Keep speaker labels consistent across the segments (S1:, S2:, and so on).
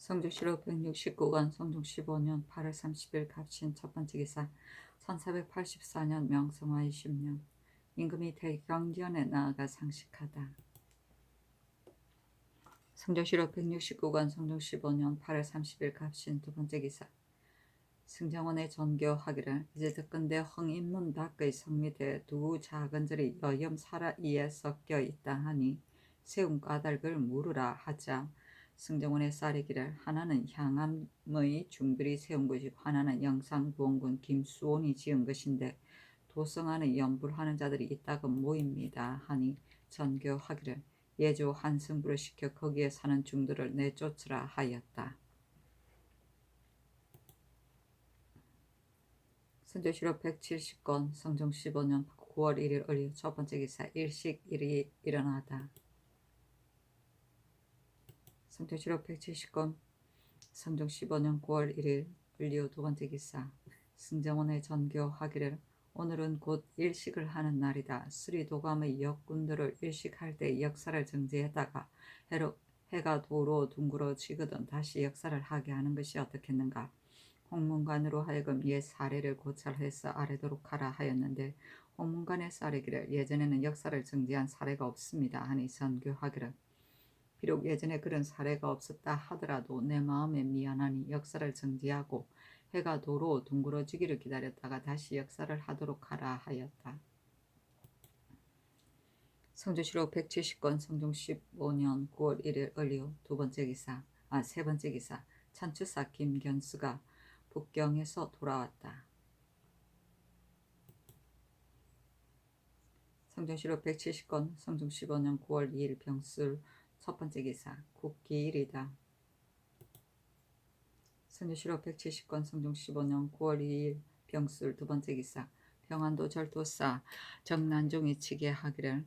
S1: 성주시로 169권 성종 15년 8월 30일 갑신 첫 번째 기사 1484년 명성화 20년 임금이 대경전에 나아가 상식하다. 성조시로 169권 성종 15년 8월 30일 갑신 두 번째 기사 승정원의 전교하기를 이제 듣건대 흥인문 밖의 성밑에 두 작은 절이 여염 사라이에 섞여 있다 하니 세운 까닭을 물으라 하자 승정원의 쌀이기를 하나는 향암의 중들이 세운 것이고 하나는 영상부원군 김수온이 지은 것인데 도성 안에 연불하는 자들이 있다고 모입니다 하니 전교하기를 예조 한승부를 시켜 거기에 사는 중들을 내쫓으라 하였다. 선조시로 170권 성종 15년 9월 1일 을류 첫 번째 기사 일식일이 일어나다. 선조시로 170권 성종 15년 9월 1일 을류 두 번째 기사 승정원의 전교하기를 오늘은 곧 일식을 하는 날이다. 수리도감의 역군들을 일식할 때 역사를 정지했다가 해가 도로 둥그러지거든 다시 역사를 하게 하는 것이 어떻겠는가. 홍문관으로 하여금 옛 사례를 고찰해서 아래도록 하라 하였는데 홍문관의 사례기를 예전에는 역사를 정지한 사례가 없습니다 하니 전교하기를 비록 예전에 그런 사례가 없었다 하더라도 내 마음에 미안하니 역사를 정지하고 해가 도로 둥그러지기를 기다렸다가 다시 역사를 하도록 하라 하였다. 성조시로 170권 성종 15년 9월 1일 을류 세 번째 기사 천추사 김견수가 북경에서 돌아왔다. 성종시로 170권 성종 15년 9월 2일 병술 첫 번째 기사 국기일이다. 성종시로 170권 성종 15년 9월 2일 병술 두 번째 기사 평안도 절도사 정난종이 치게 하기를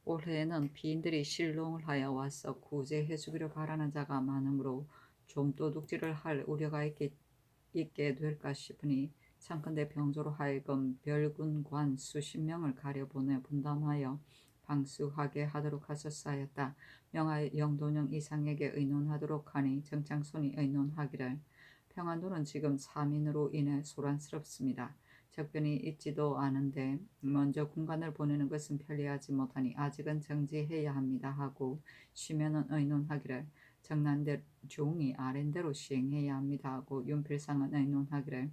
S1: 올해에는 비인들이 실롱을 하여 와서 구제해 주기를 바라는 자가 많으므로 좀 도둑질을 할 우려가 있게 될까 싶으니 창컨대 병조로 하여금 별군관 수십 명을 가려보내 분담하여 방수하게 하도록 하셨사였다. 명하여 영도령 이상에게 의논하도록 하니 정창손이 의논하기를 평안도는 지금 사민으로 인해 소란스럽습니다. 적변이 있지도 않은데 먼저 군관을 보내는 것은 편리하지 못하니 아직은 정지해야 합니다 하고 쉬면은 의논하기를 정난대 종이 아랜대로 시행해야 합니다 하고 윤필상은 의논하기를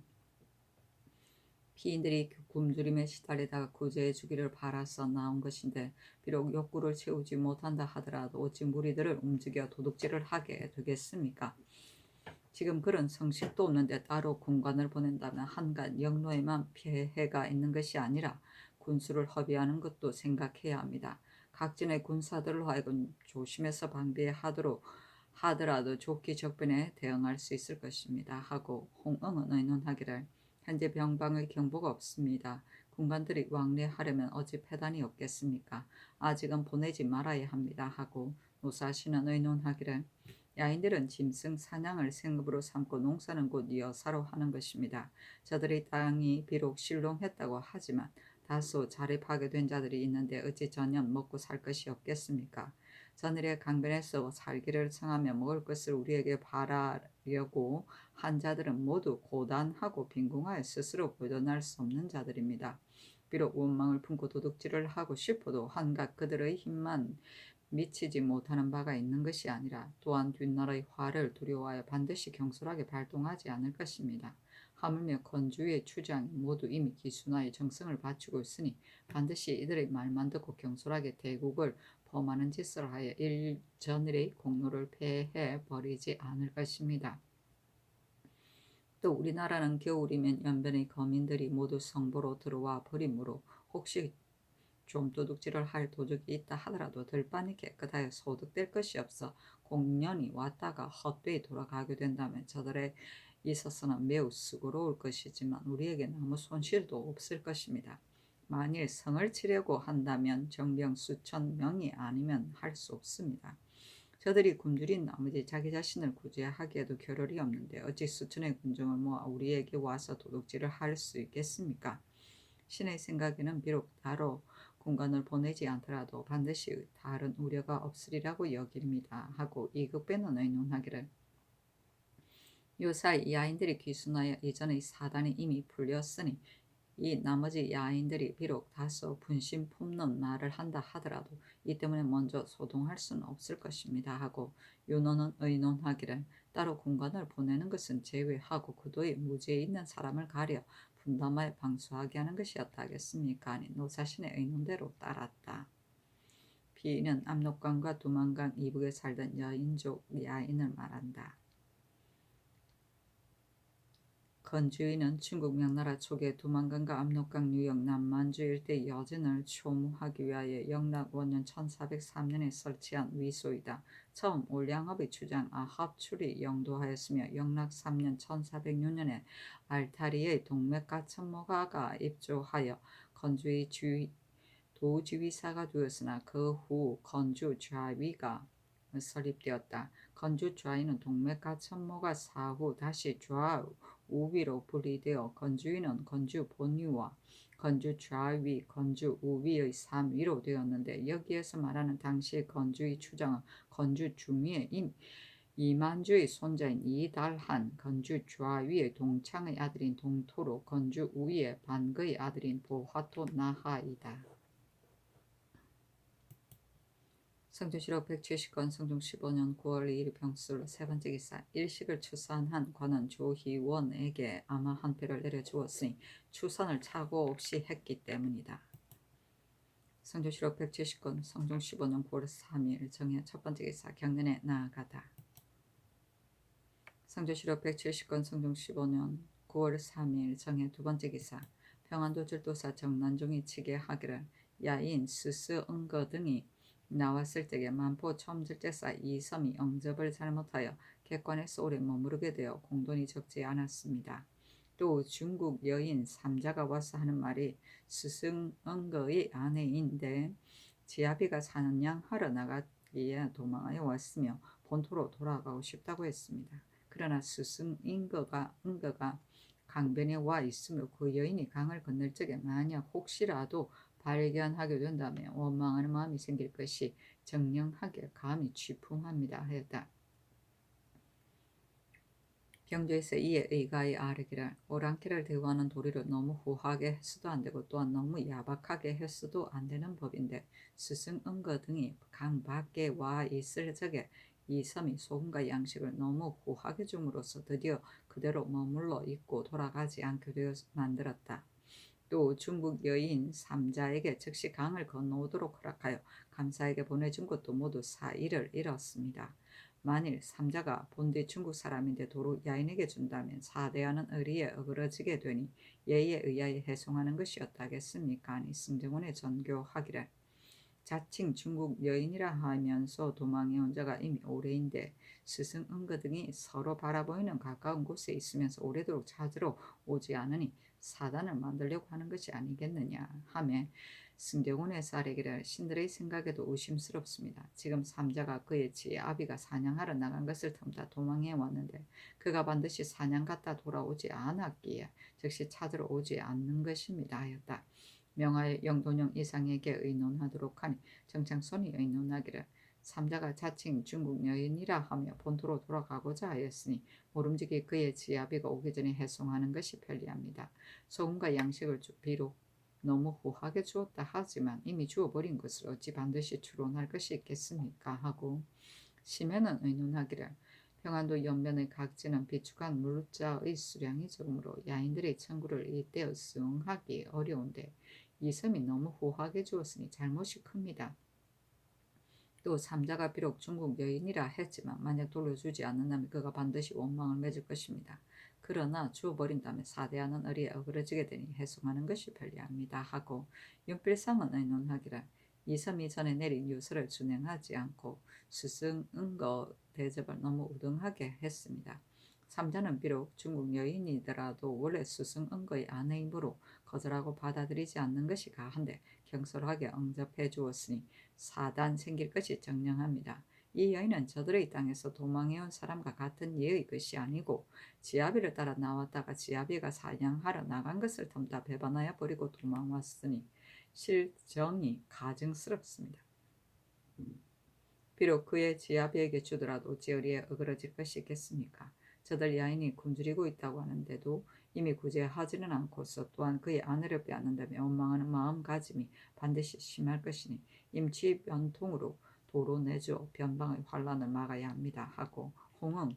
S1: 피인들이 굶주림에 시달리다가 구제해 주기를 바라서 나온 것인데 비록 욕구를 채우지 못한다 하더라도 어찌 무리들을 움직여 도둑질을 하게 되겠습니까? 지금 그런 성식도 없는데 따로 군관을 보낸다면 한간 영로에만 피해가 있는 것이 아니라 군수를 허비하는 것도 생각해야 합니다. 각진의 군사들로 하여금 조심해서 방비하도록 하더라도 좋기 적변에 대응할 수 있을 것입니다 하고 홍응은 의논하기를 현재 병방의 경보가 없습니다. 군관들이 왕래하려면 어찌 패단이 없겠습니까? 아직은 보내지 말아야 합니다 하고 노사시는 의논하기를 야인들은 짐승 사냥을 생업으로 삼고 농사는 곧 여사로 하는 것입니다. 저들의 땅이 비록 실롱했다고 하지만 다소 자립하게 된 자들이 있는데 어찌 전혀 먹고 살 것이 없겠습니까? 저늘의 강변에서 살기를 청하며 먹을 것을 우리에게 바라려고 한 자들은 모두 고단하고 빈궁하여 스스로 보존할 수 없는 자들입니다. 비록 원망을 품고 도둑질을 하고 싶어도 한갓 그들의 힘만 미치지 못하는 바가 있는 것이 아니라 또한 뒷나라의 화를 두려워하여 반드시 경솔하게 발동하지 않을 것입니다. 하물며 건주의 추장이 모두 이미 기순하여 정성을 바치고 있으니 반드시 이들의 말만 듣고 경솔하게 대국을 범하는 짓을 하여 일전일의 공로를 폐해 버리지 않을 것입니다. 또 우리나라는 겨울이면 연변의 거민들이 모두 성보로 들어와 버림으로 혹시 좀 도둑질을 할 도적이 있다 하더라도 들판이 깨끗하여 소득될 것이 없어 공년이 왔다가 헛되이 돌아가게 된다면 저들에 있어서는 매우 수고로울 것이지만 우리에게는 아무 손실도 없을 것입니다. 만일 성을 치려고 한다면 정병 수천 명이 아니면 할 수 없습니다. 저들이 굶주린 나머지 자기 자신을 구제하기에도 겨를이 없는데 어찌 수천의 군중을 모아 우리에게 와서 도둑질을 할 수 있겠습니까? 신의 생각에는 비록 따로 군관을 보내지 않더라도 반드시 다른 우려가 없으리라고 여깁니다 하고 이극배는 의논하기를 요사이 야인들이 귀순하여 이전의 사단이 이미 풀렸으니 이 나머지 야인들이 비록 다소 분심 품는 말을 한다 하더라도 이 때문에 먼저 소동할 수는 없을 것입니다 하고 윤호는 의논하기를 따로 군관을 보내는 것은 제외하고 그도의 무지에 있는 사람을 가려 분담하여 방수하게 하는 것이었다 하겠습니까? 아니 노사신의 의논대로 따랐다. 비는 압록강과 두만강 이북에 살던 여인족 야인을 말한다. 건주인은 중국 명나라 초기에 두만강과 압록강 유역 남만주 일대 여진을 초무하기 위하여 영락 원년 1403년에 설치한 위소이다. 처음 올량업의 주장 아합출이 영도하였으며 영락 3년 1406년에 알타리의 동맥가천모가가 입조하여 건주의 도지휘사가 되었으나 그 후 건주 좌위가 설립되었다. 건주 좌위는 동맥가천모가 사후 다시 좌우위로 분리되어 건주위는 건주 본위와 건주 좌위, 건주 우위의 3위로 되었는데 여기에서 말하는 당시 건주의 추장은 건주 중위의 이만주의 손자인 이달한, 건주 좌위의 동창의 아들인 동토로, 건주 우위의 반거의 아들인 보화토 나하이다. 성종실록 170권 성종 15년 9월 2일 병술로 세 번째 기사 일식을 추산한 관은 조희원에게 아마 한 표를 내려주었으니 추선을 착오 없이 했기 때문이다. 성종실록 170권 성종 15년 9월 3일 정해 첫 번째 기사 경련에 나아가다. 성종실록 170권 성종 15년 9월 3일 정해 두 번째 기사 평안도 절도사 정난종이 치게 하기를 야인 스스응거 등이 나왔을 때에 만포 첨절제사 이섬이 영접을 잘못하여 객관에서 오래 머무르게 되어 공돈이 적지 않았습니다. 또 중국 여인 삼자가 와서 하는 말이 스승언거의 아내인데 지아비가 사냥하러 나가기에 도망하여 왔으며 본토로 돌아가고 싶다고 했습니다. 그러나 스승인거가 강변에 와 있으며 그 여인이 강을 건널 적에 만약 혹시라도 발견하게 된다면 원망하는 마음이 생길 것이 정령하게 감히 취풍합니다 하였다. 경조에서 이에 의가에 아르기를 오랑캐를 대우하는 도리를 너무 후하게 했어도 안되고 또한 너무 야박하게 했어도 안되는 법인데 스승응거 등이 강 밖에 와 있을 적에 이 섬이 소금과 양식을 너무 후하게 줌으로써 드디어 그대로 머물러 있고 돌아가지 않게 되어 만들었다. 또 중국 여인 삼자에게 즉시 강을 건너오도록 허락하여 감사에게 보내준 것도 모두 사의를 잃었습니다. 만일 삼자가 본디 중국 사람인데 도로 야인에게 준다면 사대하는 의리에 어그러지게 되니 예의에 의하여 해송하는 것이었다겠습니까? 아니 승정원에 전교하기를 자칭 중국 여인이라 하면서 도망해온 자가 이미 오래인데 스승응거 등이 서로 바라보이는 가까운 곳에 있으면서 오래도록 찾으러 오지 않으니 사단을 만들려고 하는 것이 아니겠느냐 하며 승대군에서 아뢰기를 신들의 생각에도 의심스럽습니다. 지금 삼자가 그의 지혜 아비가 사냥하러 나간 것을 틈타 도망해 왔는데 그가 반드시 사냥 갔다 돌아오지 않았기에 즉시 찾으러 오지 않는 것입니다 하였다. 명하여 영돈영 이상에게 의논하도록 하니 정창손이 의논하기를 삼자가 자칭 중국 여인이라 하며 본토로 돌아가고자 하였으니 모름지기 그의 지아비가 오기 전에 해송하는 것이 편리합니다. 소금과 양식을 비록 너무 후하게 주었다 하지만 이미 주어버린 것을 어찌 반드시 추론할 것이 있겠습니까 하고 심해는 의논하기를 평안도 연면의 각지는 비축한 물자의 수량이 적으므로 야인들의 청구를 이때어 수응하기 어려운데 이 섬이 너무 후하게 주었으니 잘못이 큽니다. 또 삼자가 비록 중국 여인이라 했지만 만약 돌려주지 않는다면 그가 반드시 원망을 맺을 것입니다. 그러나 주어버린다면 사대하는 의리에 어그러지게 되니 해송하는 것이 편리합니다 하고 윤필상은 의논하기를 이 섬이 전에 내린 유서를 준행하지 않고 스승응거 대접을 너무 우등하게 했습니다. 삼자는 비록 중국 여인이더라도 원래 스승응거의 아내이므로 거절하고 받아들이지 않는 것이 가한데 경솔하게 응접해 주었으니 사단 생길 것이 정령합니다. 이 여인은 저들의 땅에서 도망해온 사람과 같은 예의 것이 아니고 지아비를 따라 나왔다가 지아비가 사냥하러 나간 것을 틈타 배반하여 버리고 도망왔으니 실정이 가증스럽습니다. 비록 그의 지아비에게 주더라도 어찌 의리에 어그러질 것이 있겠습니까? 저들 여인이 굶주리고 있다고 하는데도 이미 구제하지는 않고서 또한 그의 아내를 빼앗는다며 원망하는 마음가짐이 반드시 심할 것이니 임치 변통으로 도로 내줘 변방의 환란을 막아야 합니다 하고 홍응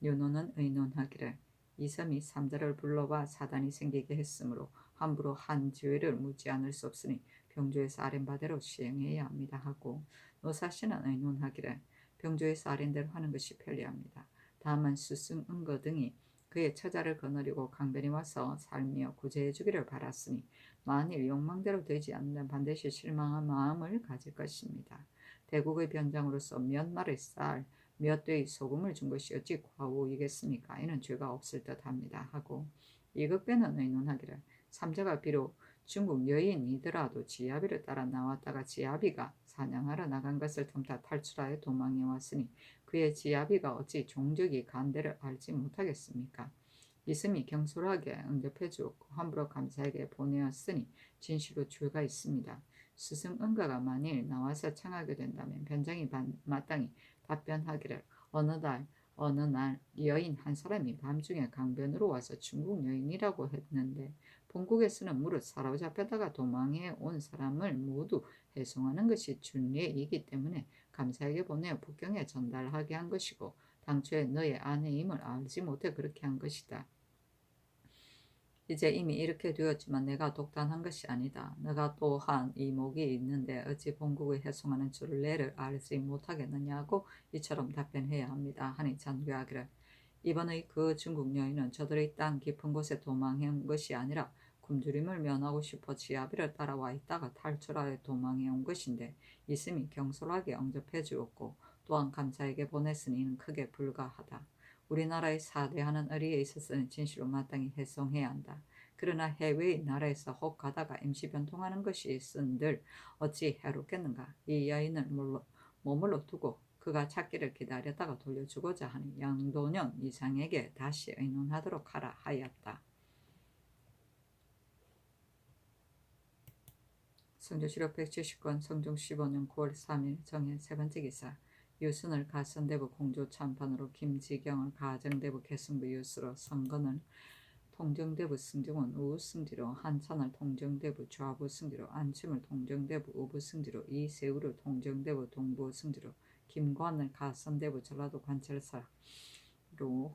S1: 윤호는 의논하기를 이섬이 삼자를 불러와 사단이 생기게 했으므로 함부로 한 지위를 묻지 않을 수 없으니 병조에서 아랜바대로 시행해야 합니다 하고 노사씨는 의논하기를 병조에서 아랜대로 하는 것이 편리합니다. 다만 스승 은거 등이 그의 처자를 거느리고 강변이 와서 살며 구제해 주기를 바랐으니 만일 욕망대로 되지 않는다면 반드시 실망한 마음을 가질 것입니다. 대국의 변장으로서 몇 마리 쌀, 몇 대의 소금을 준 것이 어찌 과오이겠습니까? 이는 죄가 없을 듯합니다 하고 이극배는 의논하기를 삼자가 비록 중국 여인이더라도 지아비를 따라 나왔다가 지아비가 사냥하러 나간 것을 틈타 탈출하여 도망해 왔으니 그의 지아비가 어찌 종적이 간대를 알지 못하겠습니까? 이슴이 경솔하게 응접해 주었고 함부로 감사에게 보내었으니 진실로 죄가 있습니다. 스승 은가가 만일 나와서 청하게 된다면 변장이 마땅히 답변하기를 어느 날 여인 한 사람이 밤중에 강변으로 와서 중국 여인이라고 했는데 본국에서는 무릇 사로잡혀다가 도망해 온 사람을 모두 해송하는 것이 준례이기 때문에 감사에게 보내어 북경에 전달하게 한 것이고 당초에 너의 아내임을 알지 못해 그렇게 한 것이다. 이제 이미 이렇게 되었지만 내가 독단한 것이 아니다. 내가 또한 이목이 있는데 어찌 본국의 해송하는 줄례를 알지 못하겠느냐고 이처럼 답변해야 합니다. 하니 잔교하기를 이번의 그 중국 여인은 저들의 땅 깊은 곳에 도망해온 것이 아니라 굶주림을 면하고 싶어 지아비를 따라와 있다가 탈출하여 도망해온 것인데 이슴이 경솔하게 응접해 주었고 또한 감사에게 보냈으니 이는 크게 불가하다. 우리나라의 사대하는 의리에 있어서는 진실로 마땅히 해송해야 한다. 그러나 해외의 나라에서 혹 가다가 임시 변통하는 것이 있은들 어찌 해롭겠는가. 이 여인을 머물러 두고 그가 찾기를 기다렸다가 돌려주고자 하니 양도년 이상에게 다시 의논하도록 하라 하였다. 성조실록 170권 성종 15년 9월 3일 정해 세 번째 기사 유순을 가선대부 공조 참판으로 김지경을 가정대부 개승부 유수로 성건을 통정대부 승정원 우승지로 한찬을 통정대부 좌부 승지로 안침을 통정대부 우부 승지로 이세우를 통정대부 동부 승지로 김관을 가선대부 전라도 관찰사로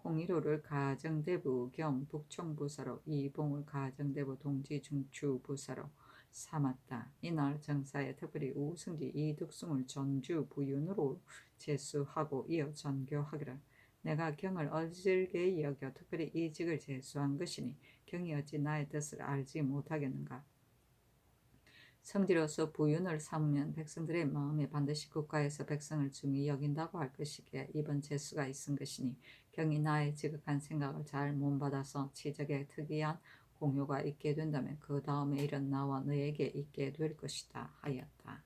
S1: 홍일호를 가정대부 겸 북총부사로 이봉을 가정대부 동지중추부사로 삼았다. 이날 정사에 특별히 우승지 이득승을 전주 부윤으로 제수하고 이어 전교하기를 내가 경을 어질게 여겨 특별히 이 직을 제수한 것이니 경이 어찌 나의 뜻을 알지 못하겠는가. 성지로서 부윤을 삼으면 백성들의 마음에 반드시 국가에서 백성을 중히 여긴다고 할 것이기에 이번 제수가 있은 것이니 경이 나의 지극한 생각을 잘 못받아서 치적에 특이한 공효가 있게 된다면 그 다음에 일은 나와 너에게 있게 될 것이다 하였다.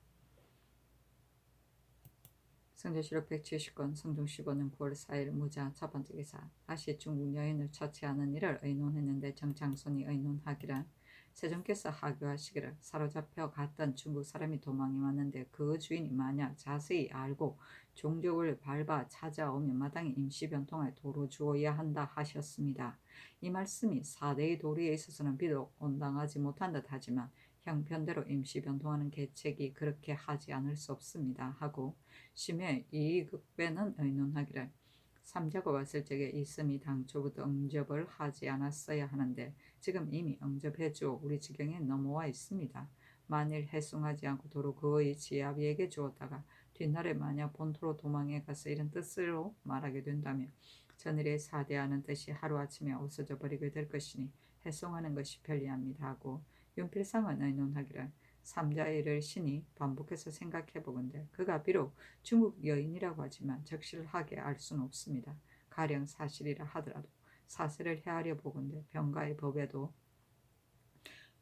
S1: 성조실록 170권 성종 15년 9월 4일 무자 첫 번째 기사 다시 중국 여인을 처치하는 일을 의논했는데 정장손이 의논하기를 세종께서 하교하시기를 사로잡혀 갔던 중국 사람이 도망이 왔는데 그 주인이 만약 자세히 알고 종족을 밟아 찾아오면 마땅히 임시변통하여 도로 주어야 한다 하셨습니다. 이 말씀이 사대의 도리에 있어서는 비록 온당하지 못한 듯 하지만 형편대로 임시변통하는 계책이 그렇게 하지 않을 수 없습니다 하고 심해 이극배는 의논하기를 삼자가 왔을 적에 이슴이 당초부터 응접을 하지 않았어야 하는데 지금 이미 응접해 주어 우리 지경에 넘어와 있습니다. 만일 해송하지 않고 도로 그의 지아비에게 주었다가 뒷날에 만약 본토로 도망해 가서 이런 뜻으로 말하게 된다면 전일에 사대하는 뜻이 하루아침에 없어져 버리게 될 것이니 해송하는 것이 편리합니다 하고 윤필상은 의논하기를 삼자의 일을 신이 반복해서 생각해보건대 그가 비록 중국 여인이라고 하지만 적실하게 알 수는 없습니다. 가령 사실이라 하더라도 사세를 헤아려 보건대 병가의 법에도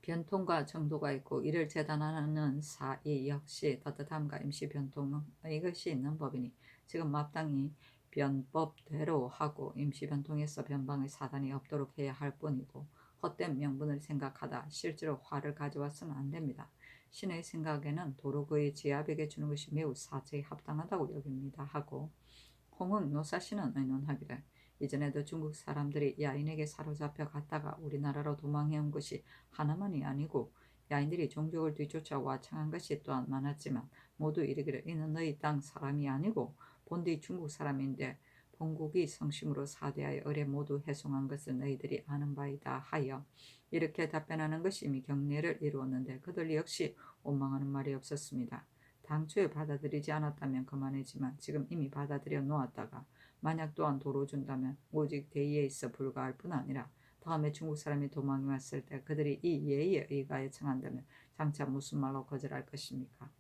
S1: 변통과 정도가 있고 이를 재단하는 사이 역시 떳떳함과 임시 변통 이것이 있는 법이니 지금 마땅히 변법대로 하고 임시 변통에서 변방의 사단이 없도록 해야 할 뿐이고 헛된 명분을 생각하다 실제로 화를 가져와서는 안 됩니다. 신의 생각에는 도로 그의 지아비에게 주는 것이 매우 사제에 합당하다고 여깁니다 하고 홍응 노사신은 의논하기를 이전에도 중국 사람들이 야인에게 사로잡혀 갔다가 우리나라로 도망해온 것이 하나만이 아니고 야인들이 종족을 뒤쫓아 와창한 것이 또한 많았지만 모두 이르기를 이는 너희 땅 사람이 아니고 본디 중국 사람인데 본국이 성심으로 사대하여 을에 모두 해송한 것을 너희들이 아는 바이다 하여 이렇게 답변하는 것이 이미 경례를 이루었는데 그들 역시 원망하는 말이 없었습니다. 당초에 받아들이지 않았다면 그만이지만 지금 이미 받아들여 놓았다가 만약 또한 도로 준다면 오직 대의에 있어 불과할 뿐 아니라 다음에 중국 사람이 도망이 왔을 때 그들이 이 예의에 의가에 청한다면 장차 무슨 말로 거절할 것입니까?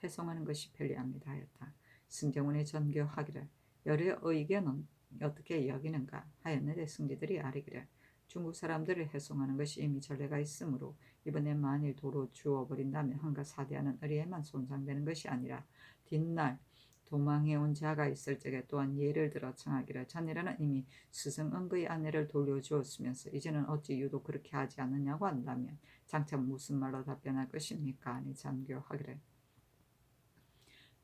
S1: 해송하는 것이 편리합니다 하였다. 승정원이 전교하기를 열의 의견은 어떻게 여기는가 하였는데 승지들이 아뢰기를 중국 사람들을 해송하는 것이 이미 전례가 있으므로 이번에 만일 도로 주어버린다면 한가 사대하는 의리에만 손상되는 것이 아니라 뒷날 도망해온 자가 있을 적에 또한 예를 들어 청하기를 자네라는 이미 스승은그의 아내를 돌려주었으면서 이제는 어찌 유독 그렇게 하지 않느냐고 한다면 장차 무슨 말로 답변할 것입니까? 아니 잠교하기를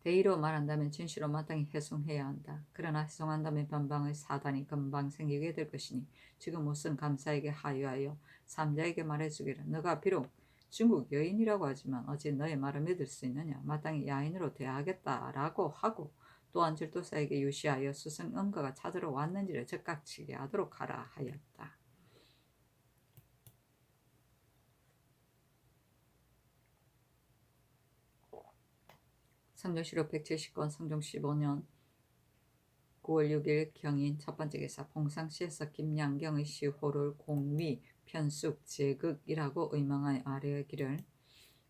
S1: 대의로 말한다면 진실로 마땅히 해송해야 한다. 그러나 해송한다면 변방의 사단이 금방 생기게 될 것이니 지금 무슨 감사에게 하유하여 삼자에게 말해주기를 너가 비록 중국 여인이라고 하지만 어찌 너의 말을 믿을 수 있느냐. 마땅히 야인으로 대하겠다라고 하고 또한 질도사에게 유시하여 스승 은거가 찾으러 왔는지를 적각치게 하도록 하라 하였다. 성종시록 170권 성종 15년 9월 6일 경인 첫 번째 기사 봉상시에서 김양경의 시호를 공미, 편숙, 제극이라고 의망하여 아뢰기를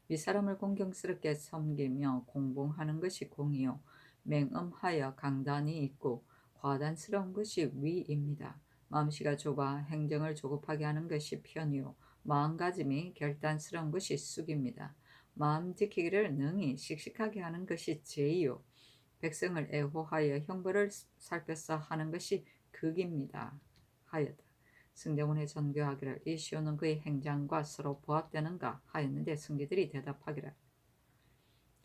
S1: 이 사람을 공경스럽게 섬기며 공봉하는 것이 공이요 맹엄하여 강단이 있고 과단스러운 것이 위입니다. 마음씨가 좁아 행정을 조급하게 하는 것이 편이요 마음가짐이 결단스러운 것이 쑥입니다. 마음 지키기를 능히 씩씩하게 하는 것이 제이요 백성을 애호하여 형벌을 살펴서 하는 것이 극입니다. 하였다. 승정원의 전교하기를 이 시호는 그의 행장과 서로 부합되는가 하였는데 승기들이 대답하기를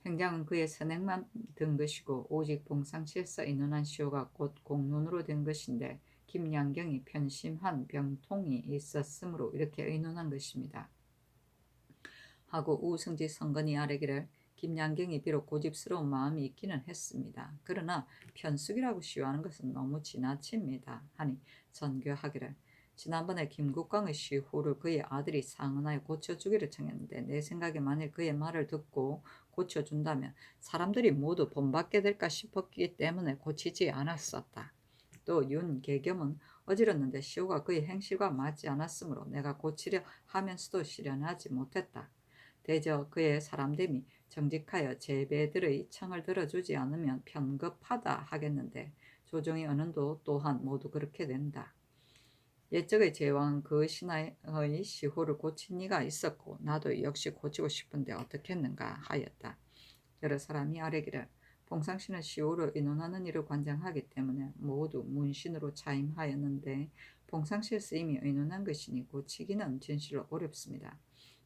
S1: 행장은 그의 선행만 든 것이고 오직 봉상시에서 의논한 시호가 곧 공론으로 된 것인데 김양경이 편심한 병통이 있었으므로 이렇게 의논한 것입니다. 하고 우승지 선건이 아뢰기를 김양경이 비록 고집스러운 마음이 있기는 했습니다. 그러나 편숙이라고 시호하는 것은 너무 지나칩니다. 하니 전교하기를 지난번에 김국광의 시호를 그의 아들이 상언하여 고쳐주기를 청했는데 내 생각에 만일 그의 말을 듣고 고쳐준다면 사람들이 모두 본받게 될까 싶었기 때문에 고치지 않았었다. 또 윤계겸은 어지럽는데 시호가 그의 행실과 맞지 않았으므로 내가 고치려 하면서도 실현하지 못했다. 대저 그의 사람됨이 정직하여 제배들의 청을 들어주지 않으면 편급하다 하겠는데 조정의 언은도 또한 모두 그렇게 된다. 옛적의 제왕은 그 신하의 시호를 고친 이가 있었고 나도 역시 고치고 싶은데 어떻겠는가 하였다. 여러 사람이 아뢰기를 봉상씨는 시호를 의논하는 일을 관장하기 때문에 모두 문신으로 차임하였는데 봉상씨에서 이미 의논한 것이니 고치기는 진실로 어렵습니다.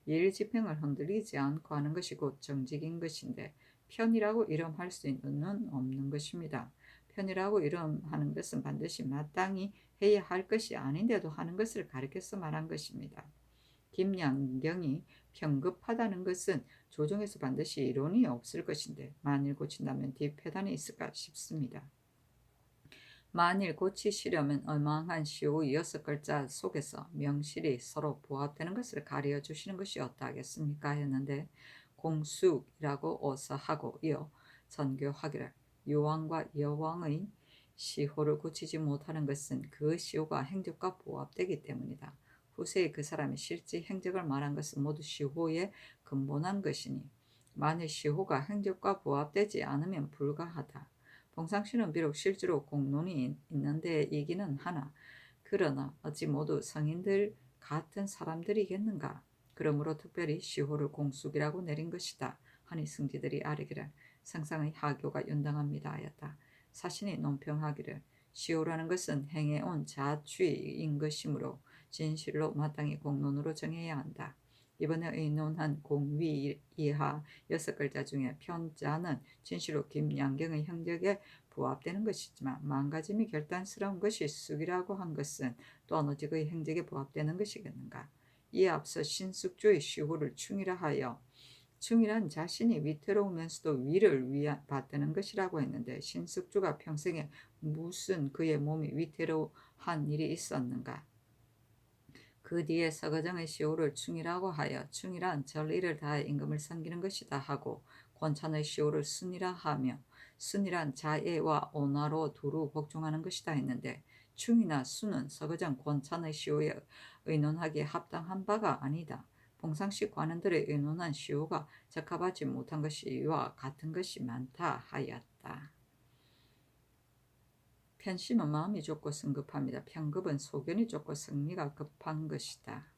S1: 일 집행을 흔들리지 않고 하는 것이 곧 정직인 것인데 편이라고 이름할 수 있는 없는 것입니다. 편이라고 이름하는 것은 반드시 마땅히 해야 할 것이 아닌데도 하는 것을 가리켜서 말한 것입니다. 김양경이 편급하다는 것은 조정에서 반드시 이론이 없을 것인데 만일 고친다면 뒷패단이 있을까 싶습니다. 만일 고치시려면 어망한 시호 6글자 속에서 명실이 서로 부합되는 것을 가르쳐 주시는 것이 어떠하겠습니까? 했는데 공숙이라고 어서 하고 이어 전교하기를 유왕과 여왕의 시호를 고치지 못하는 것은 그 시호가 행적과 부합되기 때문이다. 후세에 그 사람이 실제 행적을 말한 것은 모두 시호에 근본한 것이니 만일 시호가 행적과 부합되지 않으면 불가하다. 봉상씨는 비록 실제로 공론이 있는데 이기는 하나 그러나 어찌 모두 성인들 같은 사람들이겠는가. 그러므로 특별히 시호를 공숙이라고 내린 것이다. 하니 승지들이 아뢰기를 상상의 하교가 윤당합니다 하였다. 사신이 논평하기를 시호라는 것은 행해온 자취인 것이므로 진실로 마땅히 공론으로 정해야 한다. 이번에 의논한 공위 이하 6글자 중에 편자는 진실로 김양경의 행적에 부합되는 것이지만 망가짐이 결단스러운 것이 쑥이라고 한 것은 또한 어찌 그의 행적에 부합되는 것이겠는가. 이에 앞서 신숙주의 시호를 충이라 하여 충이란 자신이 위태로우면서도 위를 받드는 것이라고 했는데 신숙주가 평생에 무슨 그의 몸이 위태로한 일이 있었는가. 그 뒤에 서거정의 시호를 충이라고 하여 충이란 전리를 다해 임금을 섬기는 것이다 하고 권찬의 시호를 순이라 하며 순이란 자애와 온화로 두루 복종하는 것이다 했는데 충이나 순은 서거정 권찬의 시호에 의논하기에 합당한 바가 아니다. 봉상시 관원들의 의논한 시호가 적합하지 못한 것이 이와 같은 것이 많다 하였다. 편심은 마음이 좁고 성급합니다. 편급은 소견이 좁고 성미가 급한 것이다.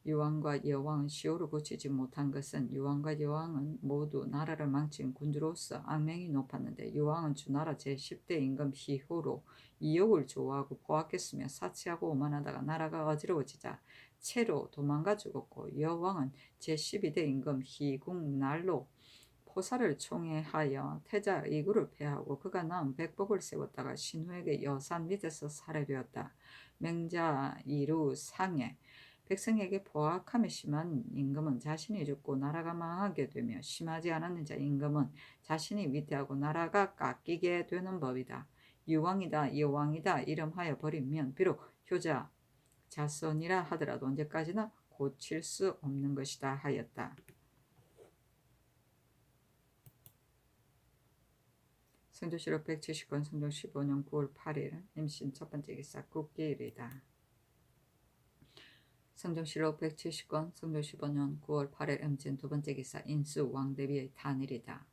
S1: 유왕과 여왕은 시호를 고치지 못한 것은 유왕과 여왕은 모두 나라를 망친 군주로서 악명이 높았는데 유왕은 주나라 제10대 임금 희호로 이욕을 좋아하고 포악했으며 사치하고 오만하다가 나라가 어지러워지자 채로 도망가 죽었고 여왕은 제12대 임금 희궁날로 포사를 총애하여 태자 이구를 폐하고 그가 낳은 백복을 세웠다가 신후에게 여산 밑에서 살해되었다. 맹자 이루 상해 백성에게 포악함이 심한 임금은 자신이 죽고 나라가 망하게 되며 심하지 않았는 자 임금은 자신이 위태하고 나라가 깎이게 되는 법이다. 유왕이다 여왕이다 이름하여 버리면 비록 효자 자손이라 하더라도 언제까지나 고칠 수 없는 것이다 하였다. 성조실록 170권 성종 15년 9월 8일 임신 첫 번째 기사 국기일이다. 성종실록 170권 성종 15년 9월 8일 임진 두 번째 기사 인수 왕대비의 탄일이다.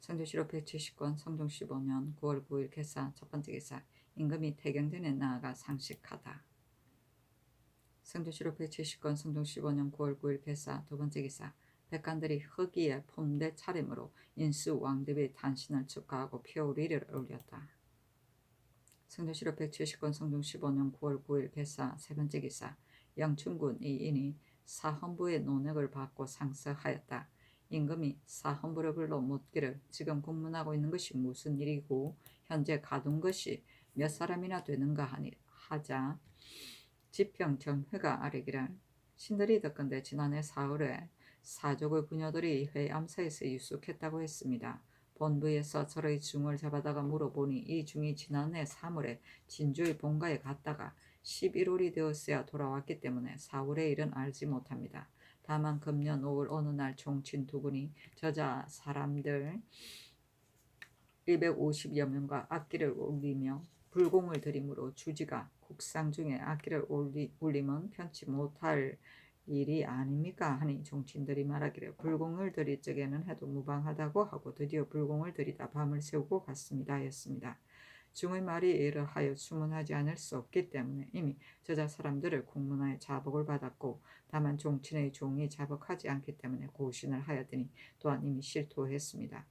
S1: 성종실록 170권 성종 15년 9월 9일 개사 첫 번째 기사 임금이 태경전에 나아가 상식하다. 성종실록 170권 성종 15년 9월 9일 개사 두 번째 기사 백관들이 허기에 폼대 차림으로 인수 왕대비의 탄신을 축하하고 표리를 올렸다. 성종실록 170권 성종 15년 9월 9일 개사 세 번째 기사 영춘군 이인이 사헌부의 논역을 받고 상서하였다. 임금이 사헌부를 불러 묻기를 지금 공문하고 있는 것이 무슨 일이고 현재 가둔 것이 몇 사람이나 되는가 하자 지평 정회가 아뢰기를 신들이 듣건대 지난해 4월에 사족의 부녀들이 회암사에서 유숙했다고 했습니다. 본부에서 저의 중을 잡아다가 물어보니 이 중이 지난해 3월에 진주의 본가에 갔다가 11월이 되었어야 돌아왔기 때문에 4월의 일은 알지 못합니다. 다만 금년 5월 어느 날 종친 두 분이 저자 사람들 150여 명과 악기를 올리며 불공을 들이므로 주지가 국상 중에 악기를 올리면 편치 못할 일이 아닙니까 하니 종친들이 말하기를 불공을 들일 적에는 해도 무방하다고 하고 드디어 불공을 들이다 밤을 새우고 갔습니다 하였습니다. 중의 말이 이러하여 추문하지 않을 수 없기 때문에 이미 저자 사람들을 공문하여 자복을 받았고 다만 종친의 종이 자복하지 않기 때문에 고신을 하였더니 또한 이미 실토했습니다.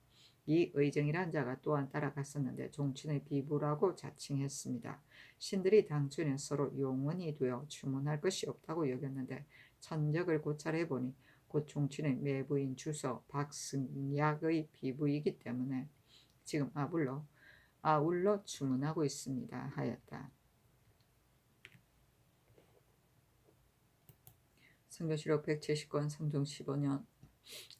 S1: 이 의정이란 자가 또한 따라갔었는데 종친의 비부라고 자칭했습니다. 신들이 당초에는 서로 용언이 되어 추문할 것이 없다고 여겼는데 천적을 고찰해보니 곧 종친의 매부인 주서 박승약의 비부이기 때문에 지금 아울러 추문하고 있습니다 하였다. 성조실록 170권 성종 15년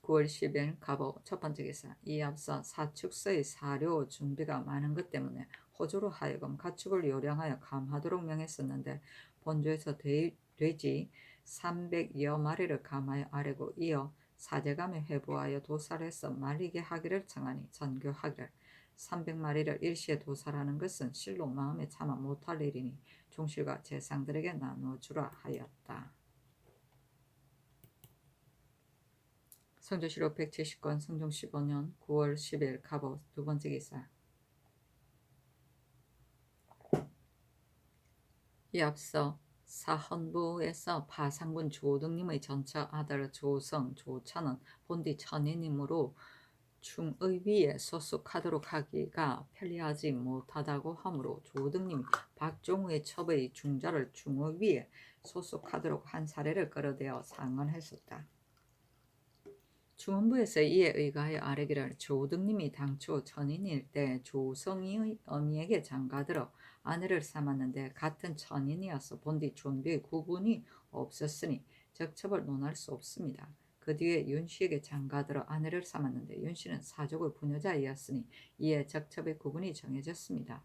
S1: 9월 10일 갑오 첫 번째 기사 이 앞서 사축서의 사료 준비가 많은 것 때문에 호조로 하여금 가축을 요량하여 감하도록 명했었는데 본조에서 돼지 300여 마리를 감하여 아뢰고 이어 사제감에 회부하여 도살해서 말리게 하기를 청하니 전교하기를 300마리를 일시에 도살하는 것은 실로 마음에 참아 못할 일이니 종실과 재상들에게 나누어주라 하였다. 성조실록 170권 성종 15년 9월 10일 갑오 두 번째 기사 이 앞서 사헌부에서 파상군 조등님의 전처 아들 조성, 조찬은 본디 천인이므로 중의위에 소속하도록 하기가 편리하지 못하다고 하므로 조등님이 박종우의 첩의 중자를 중의위에 소속하도록 한 사례를 끌어대어 상언했었다. 중원부에서 이에 의거하여 아뢰기를 조등님이 당초 천인일 때 조성이의 어미에게 장가들어 아내를 삼았는데 같은 천인이어서 본디 존비의 구분이 없었으니 적첩을 논할 수 없습니다. 그 뒤에 윤씨에게 장가들어 아내를 삼았는데 윤씨는 사족의 부녀자이었으니 이에 적첩의 구분이 정해졌습니다.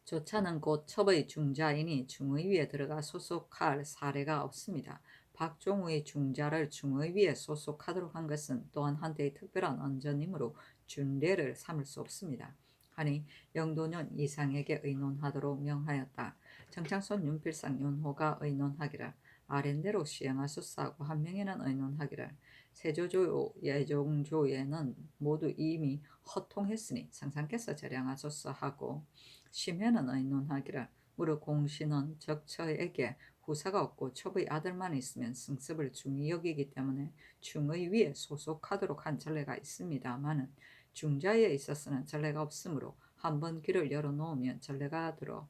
S1: 조차는 곧 첩의 중자이니 중의위에 들어가 소속할 사례가 없습니다. 박종우의 중자를 중의위에 소속하도록 한 것은 또한 한때의 특별한 언전이므로 준례를 삼을 수 없습니다. 하니 영도년 이상에게 의논하도록 명하였다. 정창손 윤필상 윤호가 의논하기를 아랜대로 시행하소서하고 한 명에는 의논하기를 세조조 예종조에는 모두 이미 허통했으니 상상께서 절양하소서 하고 심해는 의논하기를 무릇 공신은 적처에게 후사가 없고 첩의 아들만 있으면 승습을 중히 여기기 때문에 중의위에 소속하도록 한 전례가 있습니다마는 중자에 있어서는 전례가 없으므로 한번 길을 열어놓으면 전례가 들어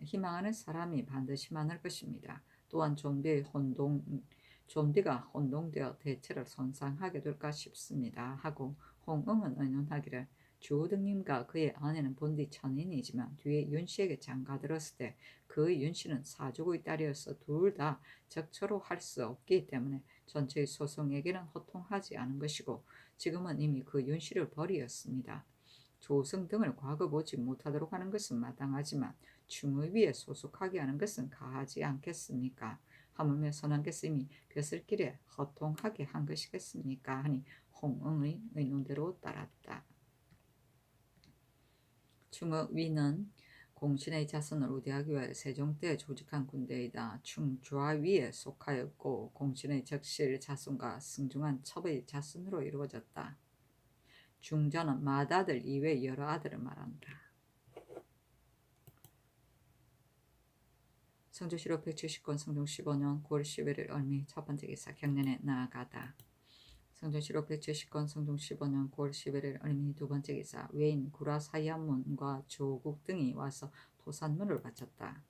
S1: 희망하는 사람이 반드시 많을 것입니다. 또한 존비가 혼동되어 대체를 손상하게 될까 싶습니다. 하고 홍응은 의논하기를 주호등님과 그의 아내는 본디 천인이지만 뒤에 윤씨에게 장가들었을 때 그의 윤씨는 사족의 딸이어서 둘 다 적처로 할 수 없기 때문에 전체의 소송에게는 허통하지 않은 것이고 지금은 이미 그 윤씨를 버리었습니다. 조승 등을 과거 보지 못하도록 하는 것은 마땅하지만 중의위에 소속하게 하는 것은 가하지 않겠습니까? 하물며 선왕께서 이미 벼슬길에 허통하게 한 것이겠습니까? 하니 홍응의 의논대로 따랐다. 중의위는 공신의 자손을 우대하기 위하여 세종 때 조직한 군대이다. 충좌위에 속하였고 공신의 적실 자손과 승중한 첩의 자손으로 이루어졌다. 중자는 맏아들 이외 여러 아들을 말한다. 성조실록 170권 성종 15년 9월 11일 얼미 첫 번째 기사 경련에 나아가다. 성조실록 170권 성종 15년 9월 11일 얼미 두 번째 기사 외인 구라사야문과 조국 등이 와서 토산문을 바쳤다.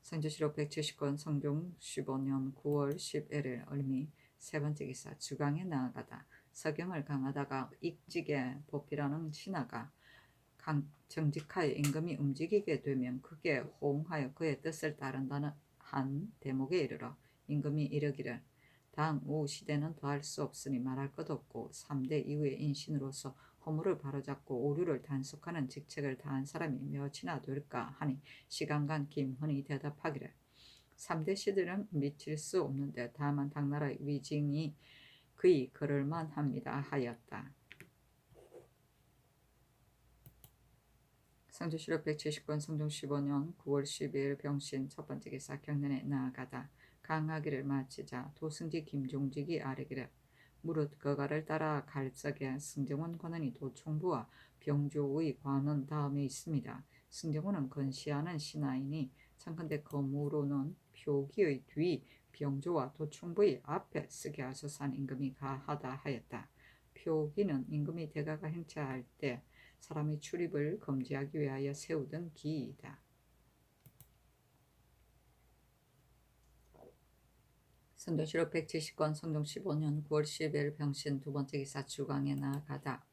S1: 성조실록 170권 성종 15년 9월 11일 얼미 세 번째 기사 주강에 나아가다. 서경을 강하다가 익직에 보필하는 신하가 정직하여 임금이 움직이게 되면 크게 호응하여 그의 뜻을 따른다는 한 대목에 이르러 임금이 이르기를 당우 시대는 더할 수 없으니 말할 것 없고 3대 이후의 인신으로서 허물을 바로잡고 오류를 단속하는 직책을 다한 사람이 몇이나 될까 하니 시간간 김헌이 대답하기를 3대 시들은 미칠 수 없는데 다만 당나라의 위징이 그이 그럴만합니다 하였다. 성조실록 170권 성종 15년 9월 12일 병신 첫 번째 기사 경련에 나아가다. 강하기를 마치자 도승지 김종직이 아뢰기를 무릇 거가를 따라 갈 적에 승정원 관원이 도총부와 병조의 관원 다음에 있습니다. 승정원은 건시하는 신하이니 청컨대 거무로는 표기의 뒤 병조와 도총부의 앞에 쓰게 하소서 한 임금이 가하다 하였다. 표기는 임금이 대가가 행차할 때 사람의 출입을 금지하기 위하여 세우던 기이다. 성조실록 170권 성종 15년 9월 10일 병신 두 번째 기사 주강에 나아가다.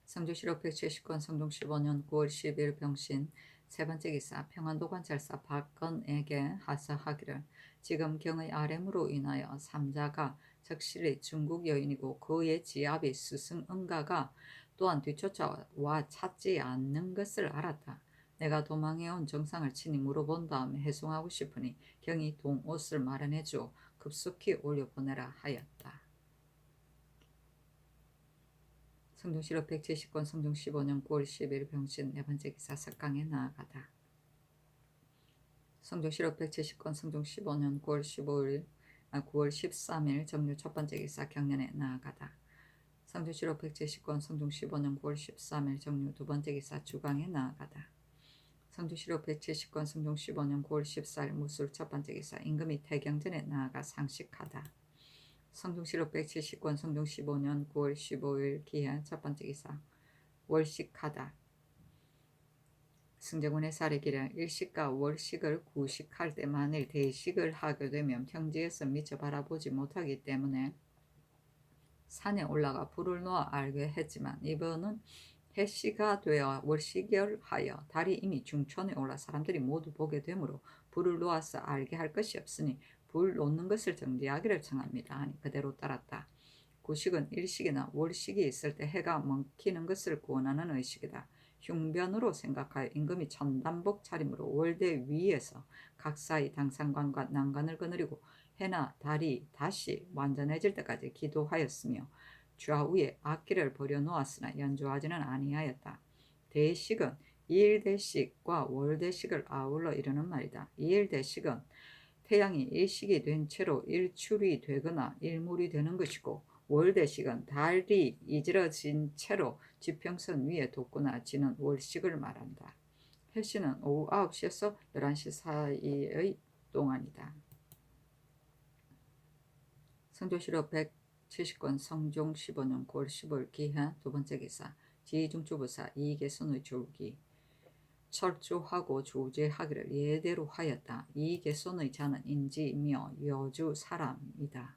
S1: 성조실록 170권 성종 15년 9월 10일 병신 세 번째 기사 평안도 관찰사 박건에게 하사하기를 지금 경의 아렘으로 인하여 삼자가 적실히 중국 여인이고 그의 지압이 스승응가가 또한 뒤쫓아와 찾지 않는 것을 알았다. 내가 도망해온 정상을 친히 물어본 다음에 해송하고 싶으니 경이 동옷을 마련해주어 급속히 올려보내라 하였다. 성종실록 170권 성종 15년 9월 10일 병신 네 번째 기사 석강에 나아가다. 성종실록 170권 성종 15년 9월 13일 정류 첫 번째 기사 경련에 나아가다. 성조실록 170권 성종 15년 9월 13일 정류 두 번째 기사 주강에 나아가다. 성조실록 170권 성종 15년 9월 14일 무술 첫 번째 기사 임금이 태경전에 나아가 상식하다. 성종실록 170권 성종 15년 9월 15일 기해 첫 번째 기사 월식하다. 승정원의 사례기는 일식과 월식을 구식할 때 만일 대식을 하게 되면 평지에서 미처 바라보지 못하기 때문에 산에 올라가 불을 놓아 알게 했지만 이번은 해시가 되어 월시결 하여 달이 이미 중천에 올라 사람들이 모두 보게 되므로 불을 놓아서 알게 할 것이 없으니 불 놓는 것을 정지하기를 청합니다 하니 그대로 따랐다. 구식은 일식이나 월식이 있을 때 해가 먹히는 것을 구원하는 의식이다. 흉변으로 생각하여 임금이 천단복 차림으로 월대 위에서 각사의 당상관과 난관을 거느리고 해나 달이 다시 완전해질 때까지 기도하였으며 좌우에 악기를 버려놓았으나 연주하지는 아니하였다. 대식은 이일대식과 월대식을 아울러 이루는 말이다. 이일대식은 태양이 일식이 된 채로 일출이 되거나 일몰이 되는 것이고 월대식은 달이 이질어진 채로 지평선 위에 돋거나 지는 월식을 말한다. 해시는 오후 9시에서 11시 사이의 동안이다. 성조실록 170권 성종 15년 9월 15일 기한 두 번째 기사 지중주부사 이계선의 줄기 철조하고 조제하기를 예대로 하였다. 이계손의 자는 인지며 여주 사람이다.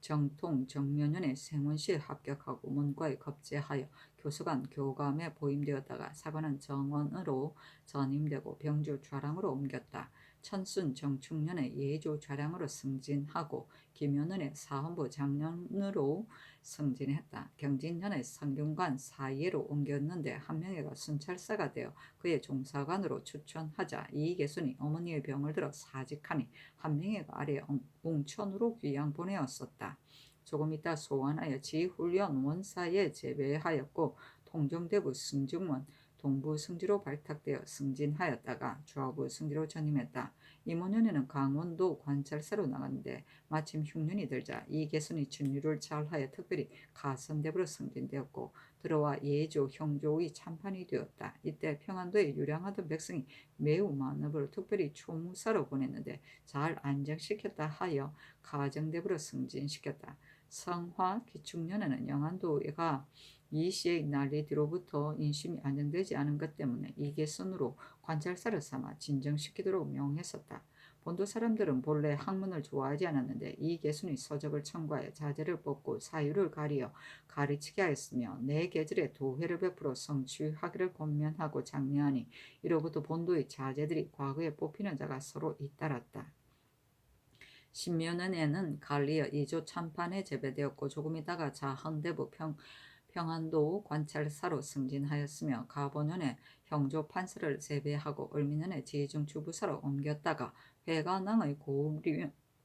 S1: 정통 정묘년에 생원시에 합격하고 문과에 겁제하여 교수관 교감에 보임되었다가 사관은 정원으로 전임되고 병주 좌랑으로 옮겼다. 천순 정축년에 예조 좌량으로 승진하고 김효년에 사헌부 장년으로 승진했다. 경진년에 성균관 사예로 옮겼는데 한명회가 순찰사가 되어 그의 종사관으로 추천하자 이계순이 어머니의 병을 들어 사직하니 한명회가 아래 웅천으로 귀양 보내었었다. 조금 있다 소환하여 지훈련 원사에 제배하였고 통정대부 승중원 동부 승지로 발탁되어 승진하였다가 좌부 승지로 전임했다. 이모년에는 강원도 관찰사로 나갔는데 마침 흉년이 들자 이계순이 준유를 잘하여 특별히 가선대부로 승진되었고 들어와 예조, 형조의 참판이 되었다. 이때 평안도에 유량하던 백성이 매우 많으므로 특별히 초무사로 보냈는데 잘 안정시켰다 하여 가정대부로 승진시켰다. 성화 기축년에는 영안도가 이시의 난리 뒤로부터 인심이 안정되지 않은 것 때문에 이계선으로 관찰사를 삼아 진정시키도록 명했었다. 본도 사람들은 본래 학문을 좋아하지 않았는데 이계순이 서적을 청구하여 자제를 뽑고 사유를 가리어 가르치게 하였으며 내 계절에 도회를 베풀어 성취하기를 권면하고 장려하니 이로부터 본도의 자제들이 과거에 뽑히는 자가 서로 잇따랐다. 신묘년에는 갈리어 이조 참판에 제배되었고 조금 있다가 자헌대부 평안도 관찰사로 승진하였으며 가보년에 형조 판사를 제배하고 을미년에 지중주부사로 옮겼다가 회관왕의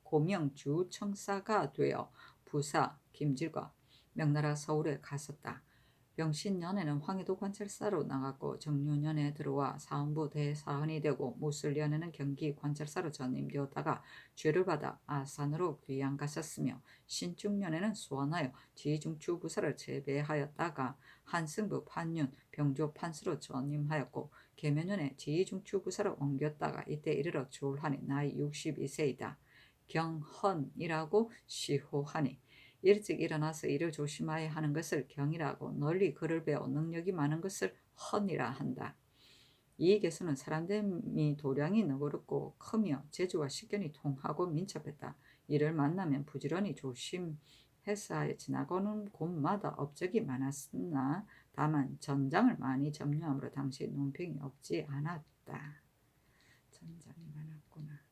S1: 고명주 청사가 되어 부사 김질과 명나라 서울에 갔었다. 병신년에는 황해도 관찰사로 나갔고 정유년에 들어와 사헌부 대사헌이 되고 무술년에는 경기 관찰사로 전임되었다가 죄를 받아 아산으로 귀양 갔었으며 신중년에는 소환하여 지중추부사를 제배하였다가 한승부 판윤 병조 판수로 전임하였고 계면년에 지중추부사로 옮겼다가 이때 이르러 졸하니 나이 62세이다. 경헌이라고 시호하니 일찍 일어나서 일을 조심하여야 하는 것을 경이라고 널리 글을 배워 능력이 많은 것을 헌이라 한다. 이익에서는 사람됨이 도량이 너그럽고 크며 재주와 식견이 통하고 민첩했다. 이를 만나면 부지런히 조심해서 지나가는 곳마다 업적이 많았으나 다만 전장을 많이 점유함으로 당시 논평이 없지 않았다. 전장이 많았구나.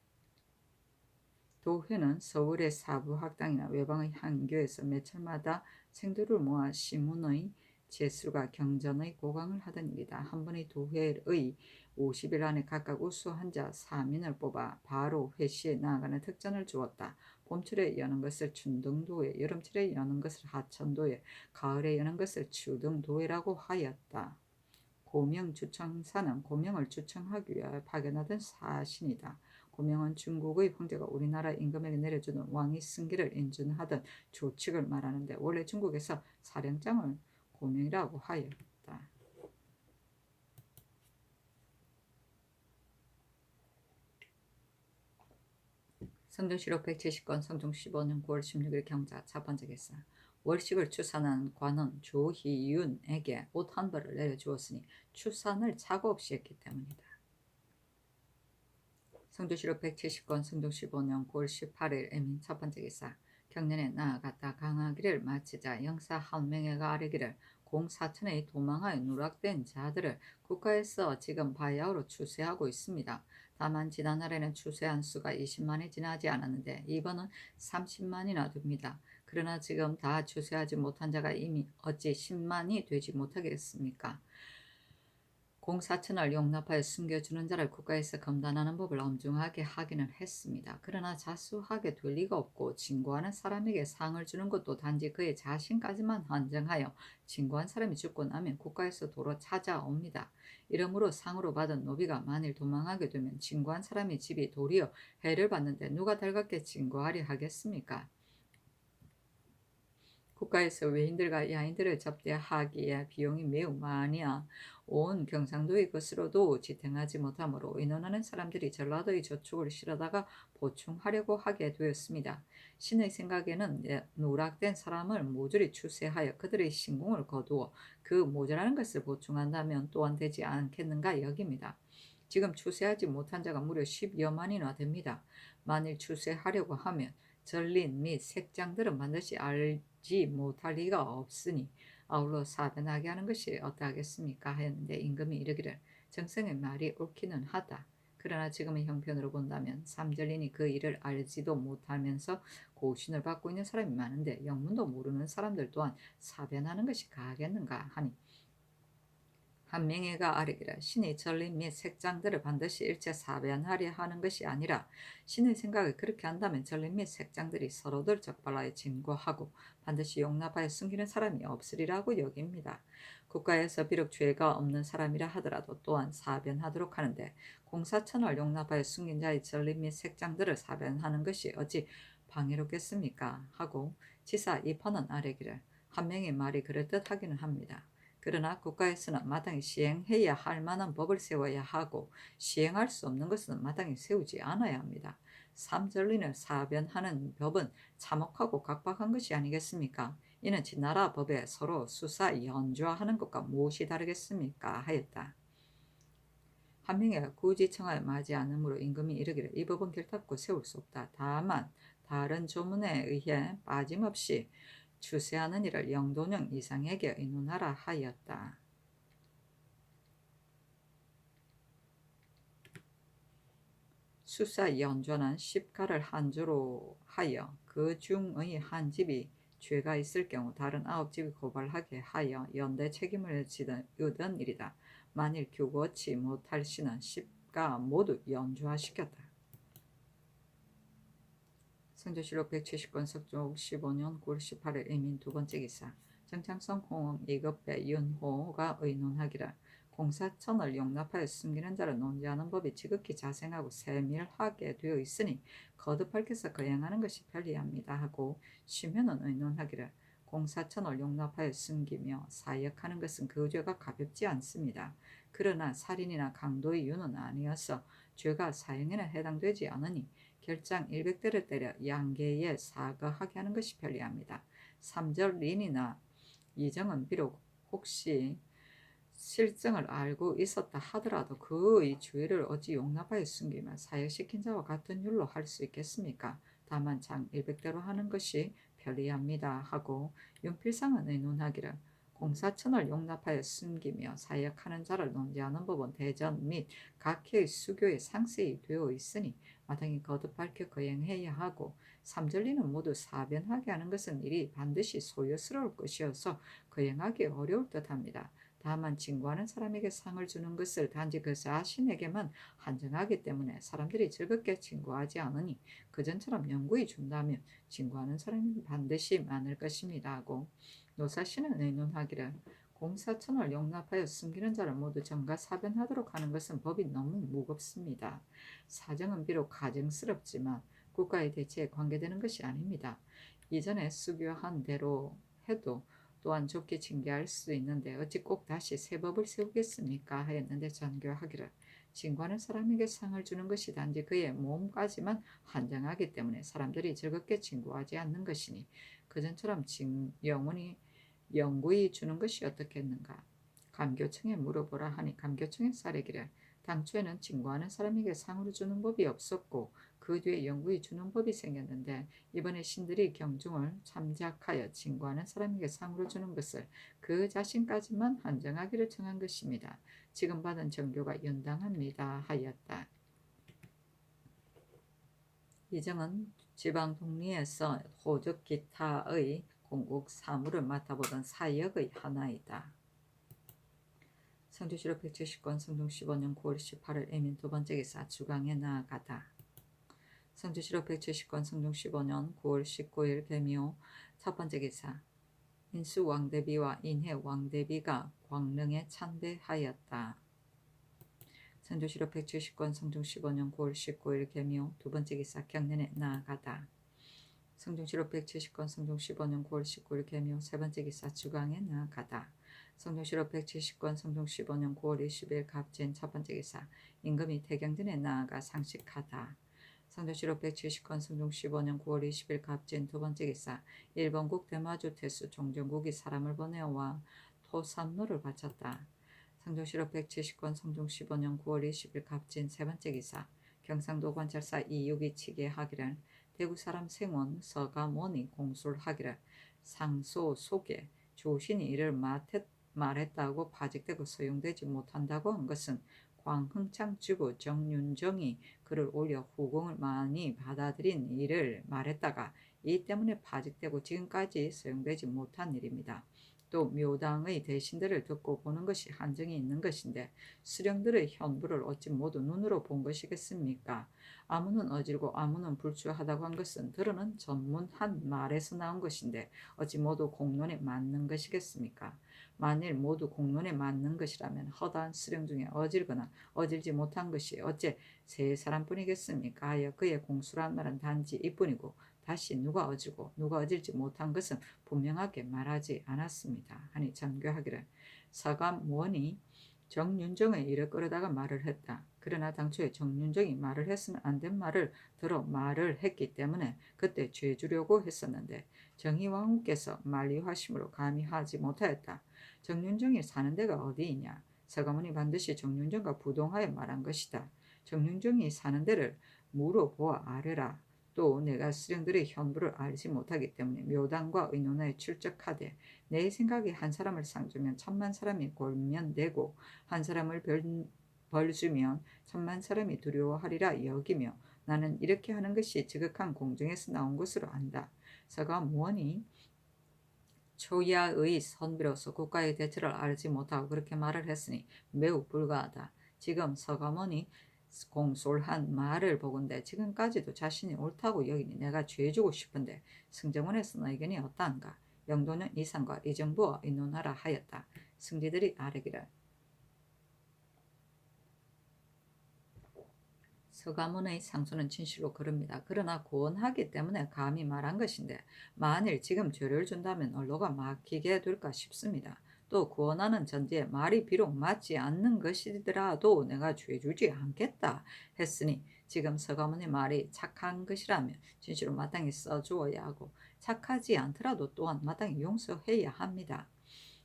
S1: 도회는 서울의 사부학당이나 외방의 한교에서 매철마다 생도를 모아 시문의 제술과 경전의 고강을 하던 일이다. 한 번의 도회의 50일 안에 각각 우수 한 자 4민을 뽑아 바로 회시에 나아가는 특전을 주었다. 봄철에 여는 것을 춘등도회, 여름철에 여는 것을 하천도회, 가을에 여는 것을 추등도회라고 하였다. 고명주청사는 고명을 주청하기 위하여 파견하던 사신이다. 고명은 중국의 황제가 우리나라 임금에게 내려주는 왕위 승기를 인준하던 조칙을 말하는데 원래 중국에서 사령장을 고명이라고 하였다. 성종실록 170권 성종 15년 9월 16일 경자 첫 번째 기사 월식을 추산한 관은 조희윤에게 옷 한 벌을 내려주었으니 추산을 착오 없이 했기 때문이다. 성조실록 170권 성종 15년 9월 18일 애민 첫 번째 기사. 경년에 나아갔다 강하기를 마치자 영사 한 명에가 아뢰기를 공사천에 도망하여 누락된 자들을 국가에서 지금 바야흐로 추세하고 있습니다. 다만 지난날에는 추세한 수가 20만이 지나지 않았는데 이번은 30만이나 됩니다. 그러나 지금 다 추세하지 못한 자가 이미 어찌 10만이 되지 못하겠습니까? 공사천을 용납하여 숨겨주는 자를 국가에서 검단하는 법을 엄중하게 하기는 했습니다. 그러나 자수하게 될 리가 없고 진고하는 사람에게 상을 주는 것도 단지 그의 자신까지만 한정하여 진고한 사람이 죽고 나면 국가에서 도로 찾아옵니다. 이러므로 상으로 받은 노비가 만일 도망하게 되면 진고한 사람의 집이 도리어 해를 받는데 누가 달갑게 진고하려 하겠습니까? 국가에서 외인들과 야인들을 접대하기에 비용이 매우 많이야 온 경상도의 것으로도 지탱하지 못하므로 의논하는 사람들이 전라도의 저축을 실어다가 보충하려고 하게 되었습니다. 신의 생각에는 누락된 사람을 모조리 추세하여 그들의 신공을 거두어 그 모자라는 것을 보충한다면 또한 되지 않겠는가 여깁니다. 지금 추세하지 못한 자가 무려 10여만이나 됩니다. 만일 추세하려고 하면 전린 및 색장들은 반드시 알지 못할 리가 없으니 아울러 사변하게 하는 것이 어떠하겠습니까 하였는데 임금이 이르기를 정성의 말이 옳기는 하다. 그러나 지금의 형편으로 본다면 삼전린이 그 일을 알지도 못하면서 고신을 받고 있는 사람이 많은데 영문도 모르는 사람들 또한 사변하는 것이 가하겠는가 하니 한 명예가 아뢰기를 신이 전림 및 색장들을 반드시 일체 사변하려 하는 것이 아니라 신의 생각을 그렇게 한다면 전림 및 색장들이 서로들 적발하여 진고하고 반드시 용납하여 숨기는 사람이 없으리라고 여깁니다. 국가에서 비록 죄가 없는 사람이라 하더라도 또한 사변하도록 하는데 공사천을 용납하여 숨긴 자의 전림 및 색장들을 사변하는 것이 어찌 방해롭겠습니까? 하고 지사 이퍼는 아뢰기를 한 명의 말이 그럴듯하기는 합니다. 그러나 국가에서는 마땅히 시행해야 할 만한 법을 세워야 하고 시행할 수 없는 것은 마땅히 세우지 않아야 합니다. 삼전린을 사변하는 법은 참혹하고 각박한 것이 아니겠습니까? 이는 나라 법에 서로 수사 연좌하는 것과 무엇이 다르겠습니까? 하였다. 한 명이 굳이 청하여 마지 않으므로 임금이 이르기를 이 법은 결단코 세울 수 없다. 다만 다른 조문에 의해 빠짐없이 추세하는 일을 영도령 이상에게 의논하라 하였다. 수사 연좌는 10가를 한조로 하여 그 중의 한 집이 죄가 있을 경우 다른 9집이 고발하게 하여 연대 책임을 지던 일이다. 만일 규고치 못할 시는 10가 모두 연좌시켰다. 성조실록 170권 석종 15년 9월 18일 이민 두 번째 기사. 정창성 홍 이급배 윤호가 의논하기를 공사천을 용납하여 숨기는 자를 논지하는 법이 지극히 자생하고 세밀하게 되어 있으니 거듭 밝혀서 거행하는 것이 편리합니다 하고 쉬면은 의논하기를 공사천을 용납하여 숨기며 사역하는 것은 그 죄가 가볍지 않습니다. 그러나 살인이나 강도의 유는 아니어서 죄가 사형에는 해당되지 않으니 결장 100대를 때려 양계에 사거하게 하는 것이 편리합니다. 3절 린이나 이정은 비록 혹시 실정을 알고 있었다 하더라도 그의 죄를 어찌 용납하여 숨기면 사역시킨 자와 같은 율로 할 수 있겠습니까? 다만 장 100대로 하는 것이 편리합니다 하고 윤필상은 의논하기를 공사천을 용납하여 숨기며 사역하는 자를 논지하는 법은 대전 및 각회의 수교에 상세히 되어 있으니 마땅히 거듭 밝혀 거행해야 하고 삼전리는 모두 사변하게 하는 것은 일이 반드시 소요스러울 것이어서 거행하기 어려울 듯합니다. 다만 진고하는 사람에게 상을 주는 것을 단지 그 자신에게만 한정하기 때문에 사람들이 즐겁게 진고하지 않으니 그전처럼 영구히 준다면 진고하는 사람이 반드시 많을 것입니다 하고 노사시는 의논하기를 공사천을 용납하여 숨기는 자를 모두 정가사변하도록 하는 것은 법이 너무 무겁습니다. 사정은 비록 가증스럽지만 국가의 대체에 관계되는 것이 아닙니다. 이전에 수교한 대로 해도 또한 좋게 징계할 수 있는데 어찌 꼭 다시 새 법을 세우겠습니까? 하였는데 전교하기를 징과는 사람에게 상을 주는 것이 단지 그의 몸까지만 한정하기 때문에 사람들이 즐겁게 징구하지 않는 것이니 그전처럼 영원히 영구히 주는 것이 어떻겠는가. 감교청에 물어보라 하니 감교청에서 아뢰기를 당초에는 징구하는 사람에게 상으로 주는 법이 없었고 그 뒤에 영구히 주는 법이 생겼는데 이번에 신들이 경중을 참작하여 징구하는 사람에게 상으로 주는 것을 그 자신까지만 한정하기를 정한 것입니다. 지금 받은 정교가 연당합니다 하였다. 이정은 지방 독리에서 호적 기타의 공국 사무를 맡아보던 사역의 하나이다. 성주시로 170권 성종 15년 9월 18일 애민 두 번째 기사 주강에 나아가다. 성주시로 170권 성종 15년 9월 19일 개미호 첫 번째 기사 인수 왕대비와 인해 왕대비가 광릉에 참배하였다. 성주시로 170권 성종 15년 9월 19일 개미호 두 번째 기사 경련에 나아가다. 성종시로 170권 성종 15년 9월 19일 개미호 세 번째 기사 주강에 나아가다. 성종시로 170권 성종 15년 9월 20일 갑진 첫 번째 기사 임금이 태경전에 나아가 상식하다. 성종시로 170권 성종 15년 9월 20일 갑진 두 번째 기사 일본국 대마주 태수 종정국이 사람을 보내와 토삼로를 바쳤다. 성종시로 170권 성종 15년 9월 20일 갑진 세 번째 기사 경상도 관찰사 이육이 치게하기를 대구 사람 생원 서가모니 공술하기를 상소 속에 조신이 이를 말했다고 파직되고 소용되지 못한다고 한 것은 광흥창 주부 정윤정이 그를 올려 후공을 많이 받아들인 일을 말했다가 이 때문에 파직되고 지금까지 소용되지 못한 일입니다. 또 묘당의 대신들을 듣고 보는 것이 한정이 있는 것인데 수령들의 현부를 어찌 모두 눈으로 본 것이겠습니까? 아무는 어질고 아무는 불주하다고 한 것은 드러는 전문한 말에서 나온 것인데 어찌 모두 공론에 맞는 것이겠습니까? 만일 모두 공론에 맞는 것이라면 허다한 수령 중에 어질거나 어질지 못한 것이 어째 세 사람뿐이겠습니까? 하여 그의 공수란 말은 단지 이뿐이고 다시 누가 어지고 누가 어질지 못한 것은 분명하게 말하지 않았습니다. 하니 정교하기를 서감원이 정윤정의 일을 끌어다가 말을 했다. 그러나 당초에 정윤정이 말을 했으면 안 된 말을 들어 말을 했기 때문에 그때 죄 주려고 했었는데 정희왕후께서 만리화심으로 감히 하지 못하였다. 정윤정이 사는 데가 어디이냐? 서가모니 반드시 정윤정과 부동하여 말한 것이다. 정윤정이 사는 데를 물어보아 아뢰라. 또 내가 수령들의 현부를 알지 못하기 때문에 묘당과 의논하여 출적하되 내 생각에 한 사람을 상주면 1000만 사람이 골면되고 한 사람을 벌주면 1000만 사람이 두려워하리라 여기며 나는 이렇게 하는 것이 지극한 공정에서 나온 것으로 안다. 서가모니 초야의 선비로서 국가의 대처를 알지 못하고 그렇게 말을 했으니 매우 불가하다. 지금 서가모니 공솔한 말을 보건대 지금까지도 자신이 옳다고 여기니 내가 죄주고 싶은데 승정원에서는 의견이 어떠한가? 영도는 이상과 이정부와 의논하라 하였다. 승지들이 아뢰기를 서가문의 상소는 진실로 그럽니다. 그러나 고언하기 때문에 감히 말한 것인데 만일 지금 죄를 준다면 언로가 막히게 될까 싶습니다. 또 구원하는 전제에 말이 비록 맞지 않는 것이더라도 내가 죄 주지 않겠다 했으니 지금 서가모니 말이 착한 것이라면 진실로 마땅히 써주어야 하고 착하지 않더라도 또한 마땅히 용서해야 합니다.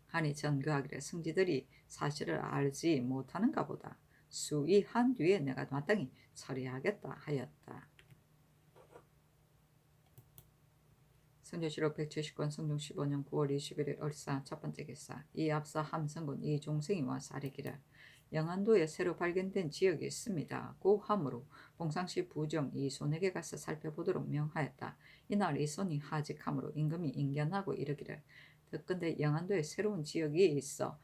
S1: 하니 전교하기를 승지들이 사실을 알지 못하는가 보다. 수의한 뒤에 내가 마땅히 처리하겠다 하였다. 성조실록 170권 성종 15년 9월 21일 을사 첫 번째 기사 이 앞서 함성군 이종생이 와서 아뢰기를 영안도에 새로 발견된 지역이 있습니다. 고함으로 봉상시 부정 이손에게 가서 살펴보도록 명하였다. 이날 이손이 하직함으로 임금이 인견하고 이르기를 듣건대 영안도에 새로운 지역이 있어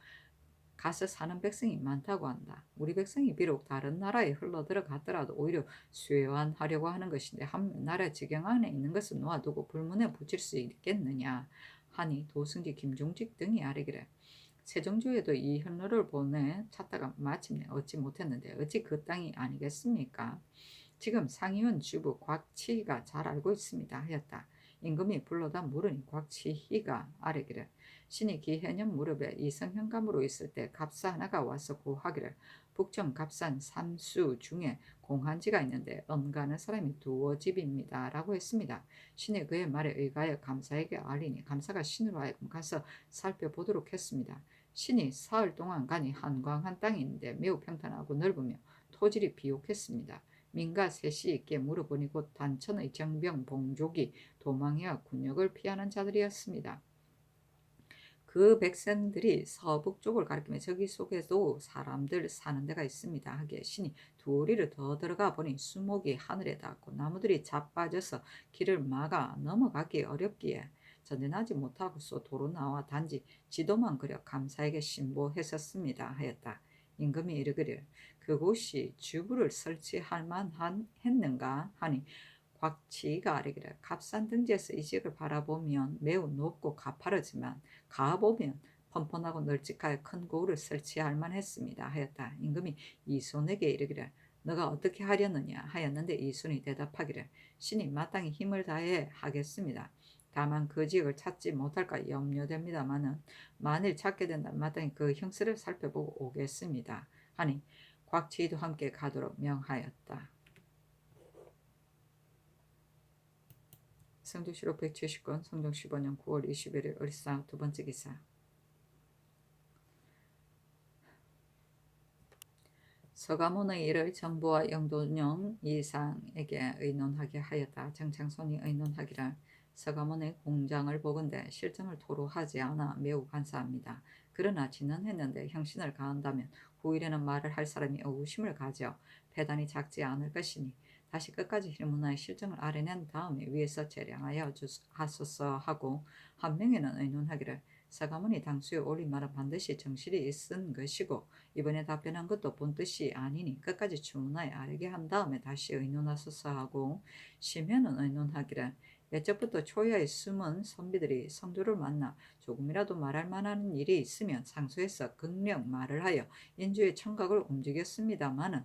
S1: 가서 사는 백성이 많다고 한다. 우리 백성이 비록 다른 나라에 흘러들어갔더라도 오히려 쇠환하려고 하는 것인데 한 나라 지경 안에 있는 것을 놓아두고 불문에 붙일 수 있겠느냐 하니 도승지 김종직 등이 아뢰기를 세종주에도 이 현로를 보내 찾다가 마침내 얻지 못했는데 어찌 그 땅이 아니겠습니까? 지금 상의원 주부 곽치가 잘 알고 있습니다 하였다. 임금이 불러다 물으니 곽치희가 아뢰기를 신이 기해년 무렵에 이성현감으로 있을 때 갑사 하나가 와서 고하기를 북청 갑산 삼수 중에 공한지가 있는데 언가는 사람이 두어 집입니다 라고 했습니다. 신이 그의 말에 의가하여 감사에게 알리니 감사가 신으로 하여금 가서 살펴보도록 했습니다. 신이 사흘 동안 가니 한광한 땅인데 매우 평탄하고 넓으며 토질이 비옥했습니다. 민가 셋이 있게 물어보니 곧 단천의 정병 봉족이 도망해 군역을 피하는 자들이었습니다. 그 백성들이 서북 쪽을 가리키며 저기 속에도 사람들 사는 데가 있습니다 하기에 신이 두리를 더 들어가 보니 수목이 하늘에 닿고 나무들이 자빠져서 길을 막아 넘어가기 어렵기에 전진하지 못하고서 도로 나와 단지 지도만 그려 감사에게 신보했었습니다 하였다. 임금이 이르기를 그곳이 주부를 설치할 만했는가 하니 곽치가 아래기를 값싼 등지에서 이 지역을 바라보면 매우 높고 가파르지만 가보면 펀펀하고 널찍하여 큰 고을을 설치할 만했습니다 하였다. 임금이 이손에게 이르기를 너가 어떻게 하려느냐 하였는데 이손이 대답하기를 신이 마땅히 힘을 다해 하겠습니다. 다만 그 지역을 찾지 못할까 염려됩니다마는 만일 찾게 된다면 마땅히 그 형세를 살펴보고 오겠습니다 하니 곽치도 함께 가도록 명하였다. 성조실록 170권 성종 15년 9월 21일 을사 두 번째 기사. 서가모의 일을 정부와 영도령 이상에게 의논하게 하였다. 정창손이 의논하기를 서가모의 공장을 보건대 실정을 토로하지 않아 매우 간사합니다. 그러나 진언했는데 형신을 가한다면 후일에는 말을 할 사람이 의구심을 가져 배단이 작지 않을 것이니 다시 끝까지 힐문화의 실정을 알아낸 다음에 위에서 재량하여 하소서 하고 한 명에는 의논하기를 서가모니 당수에 올린 말은 반드시 정실이 있은 것이고 이번에 답변한 것도 본 뜻이 아니니 끝까지 주문하여 아뢰게 한 다음에 다시 의논하소서 하고 심현은 의논하기를 예적부터 초야의 숨은 선비들이 성도를 만나 조금이라도 말할 만한 일이 있으면 상소해서 극력 말을 하여 인주의 청각을 움직였습니다마는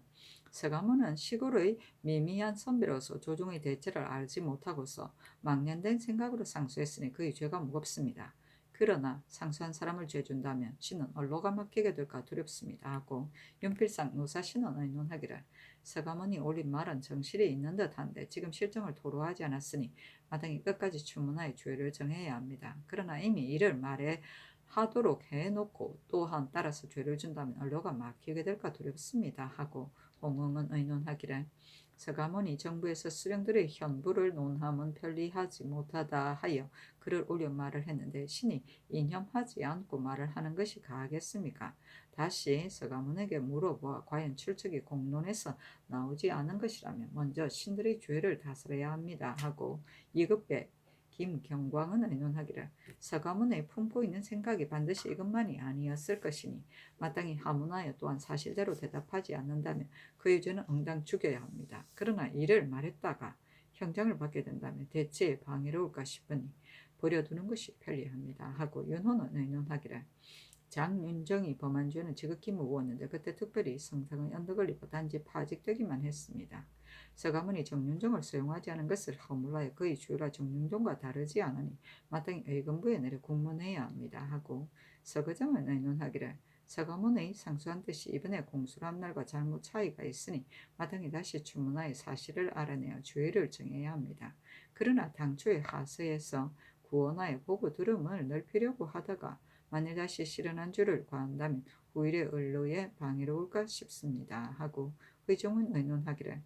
S1: 서가모는 시골의 미미한 선비로서 조정의 대체를 알지 못하고서 망년된 생각으로 상소했으니 그의 죄가 무겁습니다. 그러나 상소한 사람을 죄준다면 신은 얼로가 막히게 될까 두렵습니다 하고 윤필상 노사신은 의논하기를 서가모니 올린 말은 정실이 있는 듯한데 지금 실정을 토로하지 않았으니 마땅히 끝까지 추문하여 죄를 정해야 합니다. 그러나 이미 이를 말해 하도록 해놓고 또한 따라서 죄를 준다면 얼로가 막히게 될까 두렵습니다 하고 홍응은 의논하기를 서가모니 정부에서 수령들의 현부를 논함은 편리하지 못하다 하여 글을 올려 말을 했는데 신이 인념하지 않고 말을 하는 것이 가하겠습니까? 다시 서가모니에게 물어보아 과연 출석이 공론에서 나오지 않은 것이라면 먼저 신들의 죄를 다스려야 합니다 하고 이급배 김경광은 의논하기를 서가모니에 품고 있는 생각이 반드시 이것만이 아니었을 것이니 마땅히 하문하여 또한 사실대로 대답하지 않는다면 그의 죄는 응당 죽여야 합니다. 그러나 이를 말했다가 형장을 받게 된다면 대체에 방해로울까 싶으니 버려두는 것이 편리합니다 하고 윤호는 의논하기를 장윤정이 범한 죄는 지극히 무거웠는데 그때 특별히 성상의 언덕을 입고 단지 파직되기만 했습니다. 서가문이 정윤정을 수용하지 않은 것을 허물하여 그의 죄가 정윤정과 다르지 않으니 마땅히 의금부에 내려 국문해야 합니다 하고 서거정은 의논하기를 서가문의 상수한 뜻이 이번에 공수를 한 날과 잘못 차이가 있으니 마땅히 다시 추문하여 사실을 알아내어 죄를 정해야 합니다. 그러나 당초에 하서에서 구원하여 보고 들음을 넓히려고 하다가 만일 다시 실현한 줄을 과한다면 후일의 언로에 방해로울까 싶습니다 하고 의종은 의논하기를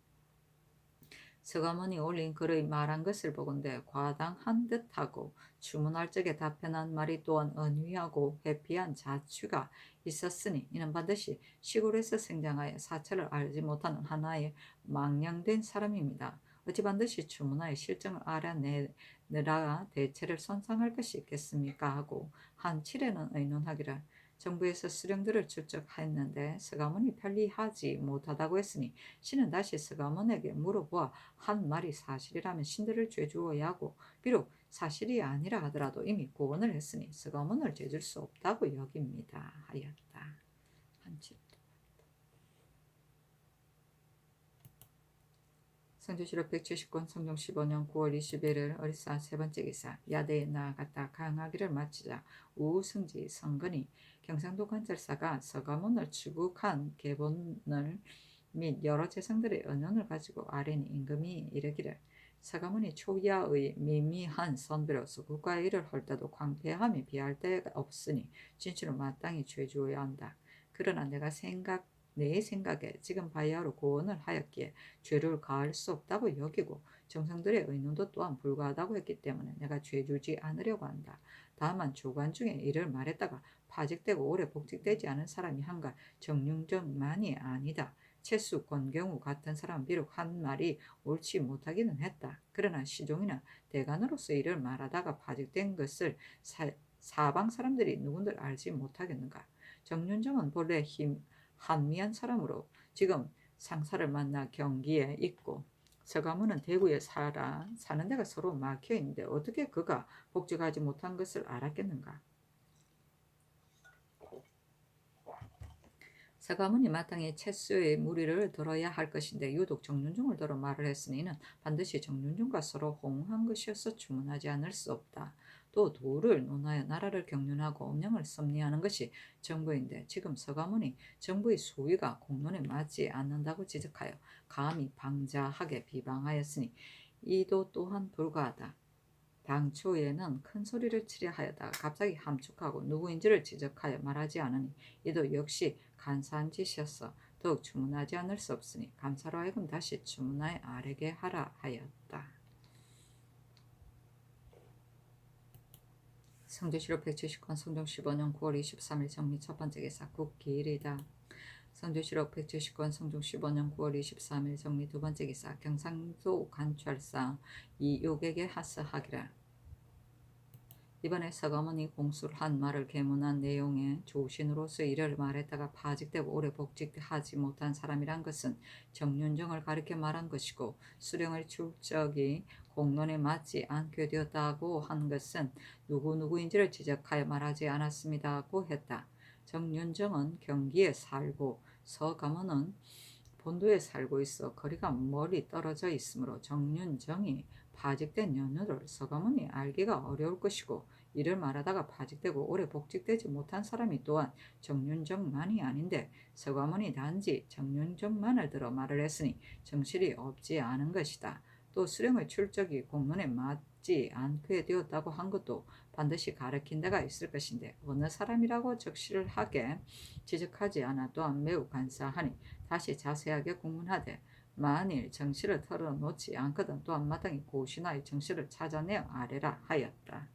S1: 서가모니 올린 글의 말한 것을 보건대 과당한 듯하고 주문할 적에 답변한 말이 또한 은휘하고 회피한 자취가 있었으니 이는 반드시 시골에서 생장하여 사철을 알지 못하는 하나의 망령된 사람입니다. 어찌 반드시 주문하여 실정을 알아내느라 대체를 손상할 것이 있겠습니까 하고 한 칠에는 의논하기를 정부에서 수령들을 출적했는데 서가모니 편리하지 못하다고 했으니 신은 다시 서가모니에게 물어보아 한 말이 사실이라면 신들을 죄주어야 하고 비록 사실이 아니라 하더라도 이미 구원을 했으니 서가모니를 죄줄 수 없다고 여깁니다 하였다. 한칠 성주시로 170권 성종 15년 9월 21일 어리사 세 번째 기사 야대에 나아갔다 강하기를 마치자 우승지 성근이 경상도 관찰사가 서가문을 추국한 계본을 및 여러 재상들의 언론을 가지고 아뢰니 임금이 이르기를 서가문이 초야의 미미한 선비로서 국가의 일을 할 때도 광패함에 비할 데가 없으니 진실을 마땅히 죄주어야 한다. 그러나 내 생각에 지금 바야흐로 고언을 하였기에 죄를 가할 수 없다고 여기고 정상들의 의논도 또한 불가하다고 했기 때문에 내가 죄주지 않으려고 한다. 다만 조관 중에 이를 말했다가 파직되고 오래 복직되지 않은 사람이 한가 정윤정만이 아니다. 채수, 권경우 같은 사람은 비록 한 말이 옳지 못하기는 했다. 그러나 시종이나 대간으로서 이를 말하다가 파직된 것을 사방 사람들이 누군들 알지 못하겠는가. 정윤정은 본래 한미한 사람으로 지금 상사를 만나 경기에 있고 서가문은 대구에 사는 데가 서로 막혀 있는데 어떻게 그가 복직하지 못한 것을 알았겠는가. 서가문이 마땅히 채수의 무리를 들어야 할 것인데 유독 정윤종을 들어 말을 했으니 이는 반드시 정윤종과 서로 호응한 것이어서 주문하지 않을 수 없다. 또 도를 논하여 나라를 경륜하고 엄령을 섭리하는 것이 정부인데 지금 서가문이 정부의 소위가 공론에 맞지 않는다고 지적하여 감히 방자하게 비방하였으니 이도 또한 불가하다. 당초에는 큰 소리를 치려 하여다가 갑자기 함축하고 누구인지를 지적하여 말하지 않으니 이도 역시 간사한 짓이었어. 더욱 주문하지 않을 수 없으니 감사로 하여금 다시 주문하여 아뢰게 하라 하였다. 성주시로 170권 성종 15년 9월 23일 정리 첫 번째 기사 국기일이다. 성주시로 170권 성종 15년 9월 23일 정리 두 번째 기사 경상도 관찰사 이욕에게 하스하기라. 이번에 서가문이 공수를 한 말을 계문한 내용의 조신으로서 이를 말했다가 파직되고 오래 복직하지 못한 사람이란 것은 정윤정을 가리켜 말한 것이고 수령의 출적이 공론에 맞지 않게 되었다고 한 것은 누구인지를 지적하여 말하지 않았습니다고 했다. 정윤정은 경기에 살고 서가문은 본도에 살고 있어 거리가 멀리 떨어져 있으므로 정윤정이 파직된 연유를 서가문이 알기가 어려울 것이고 이를 말하다가 파직되고 오래 복직되지 못한 사람이 또한 정윤정만이 아닌데 서가문이 단지 정윤정만을 들어 말을 했으니 정실이 없지 않은 것이다. 또 수령의 출적이 공론에 맞지 않게 되었다고 한 것도 반드시 가르친 데가 있을 것인데 어느 사람이라고 적시를 하게 지적하지 않아 또한 매우 간사하니 다시 자세하게 공문하되 만일 정실을 털어놓지 않거든 또한 마땅히 고신하여 정실을 찾아내어 아뢰라 하였다.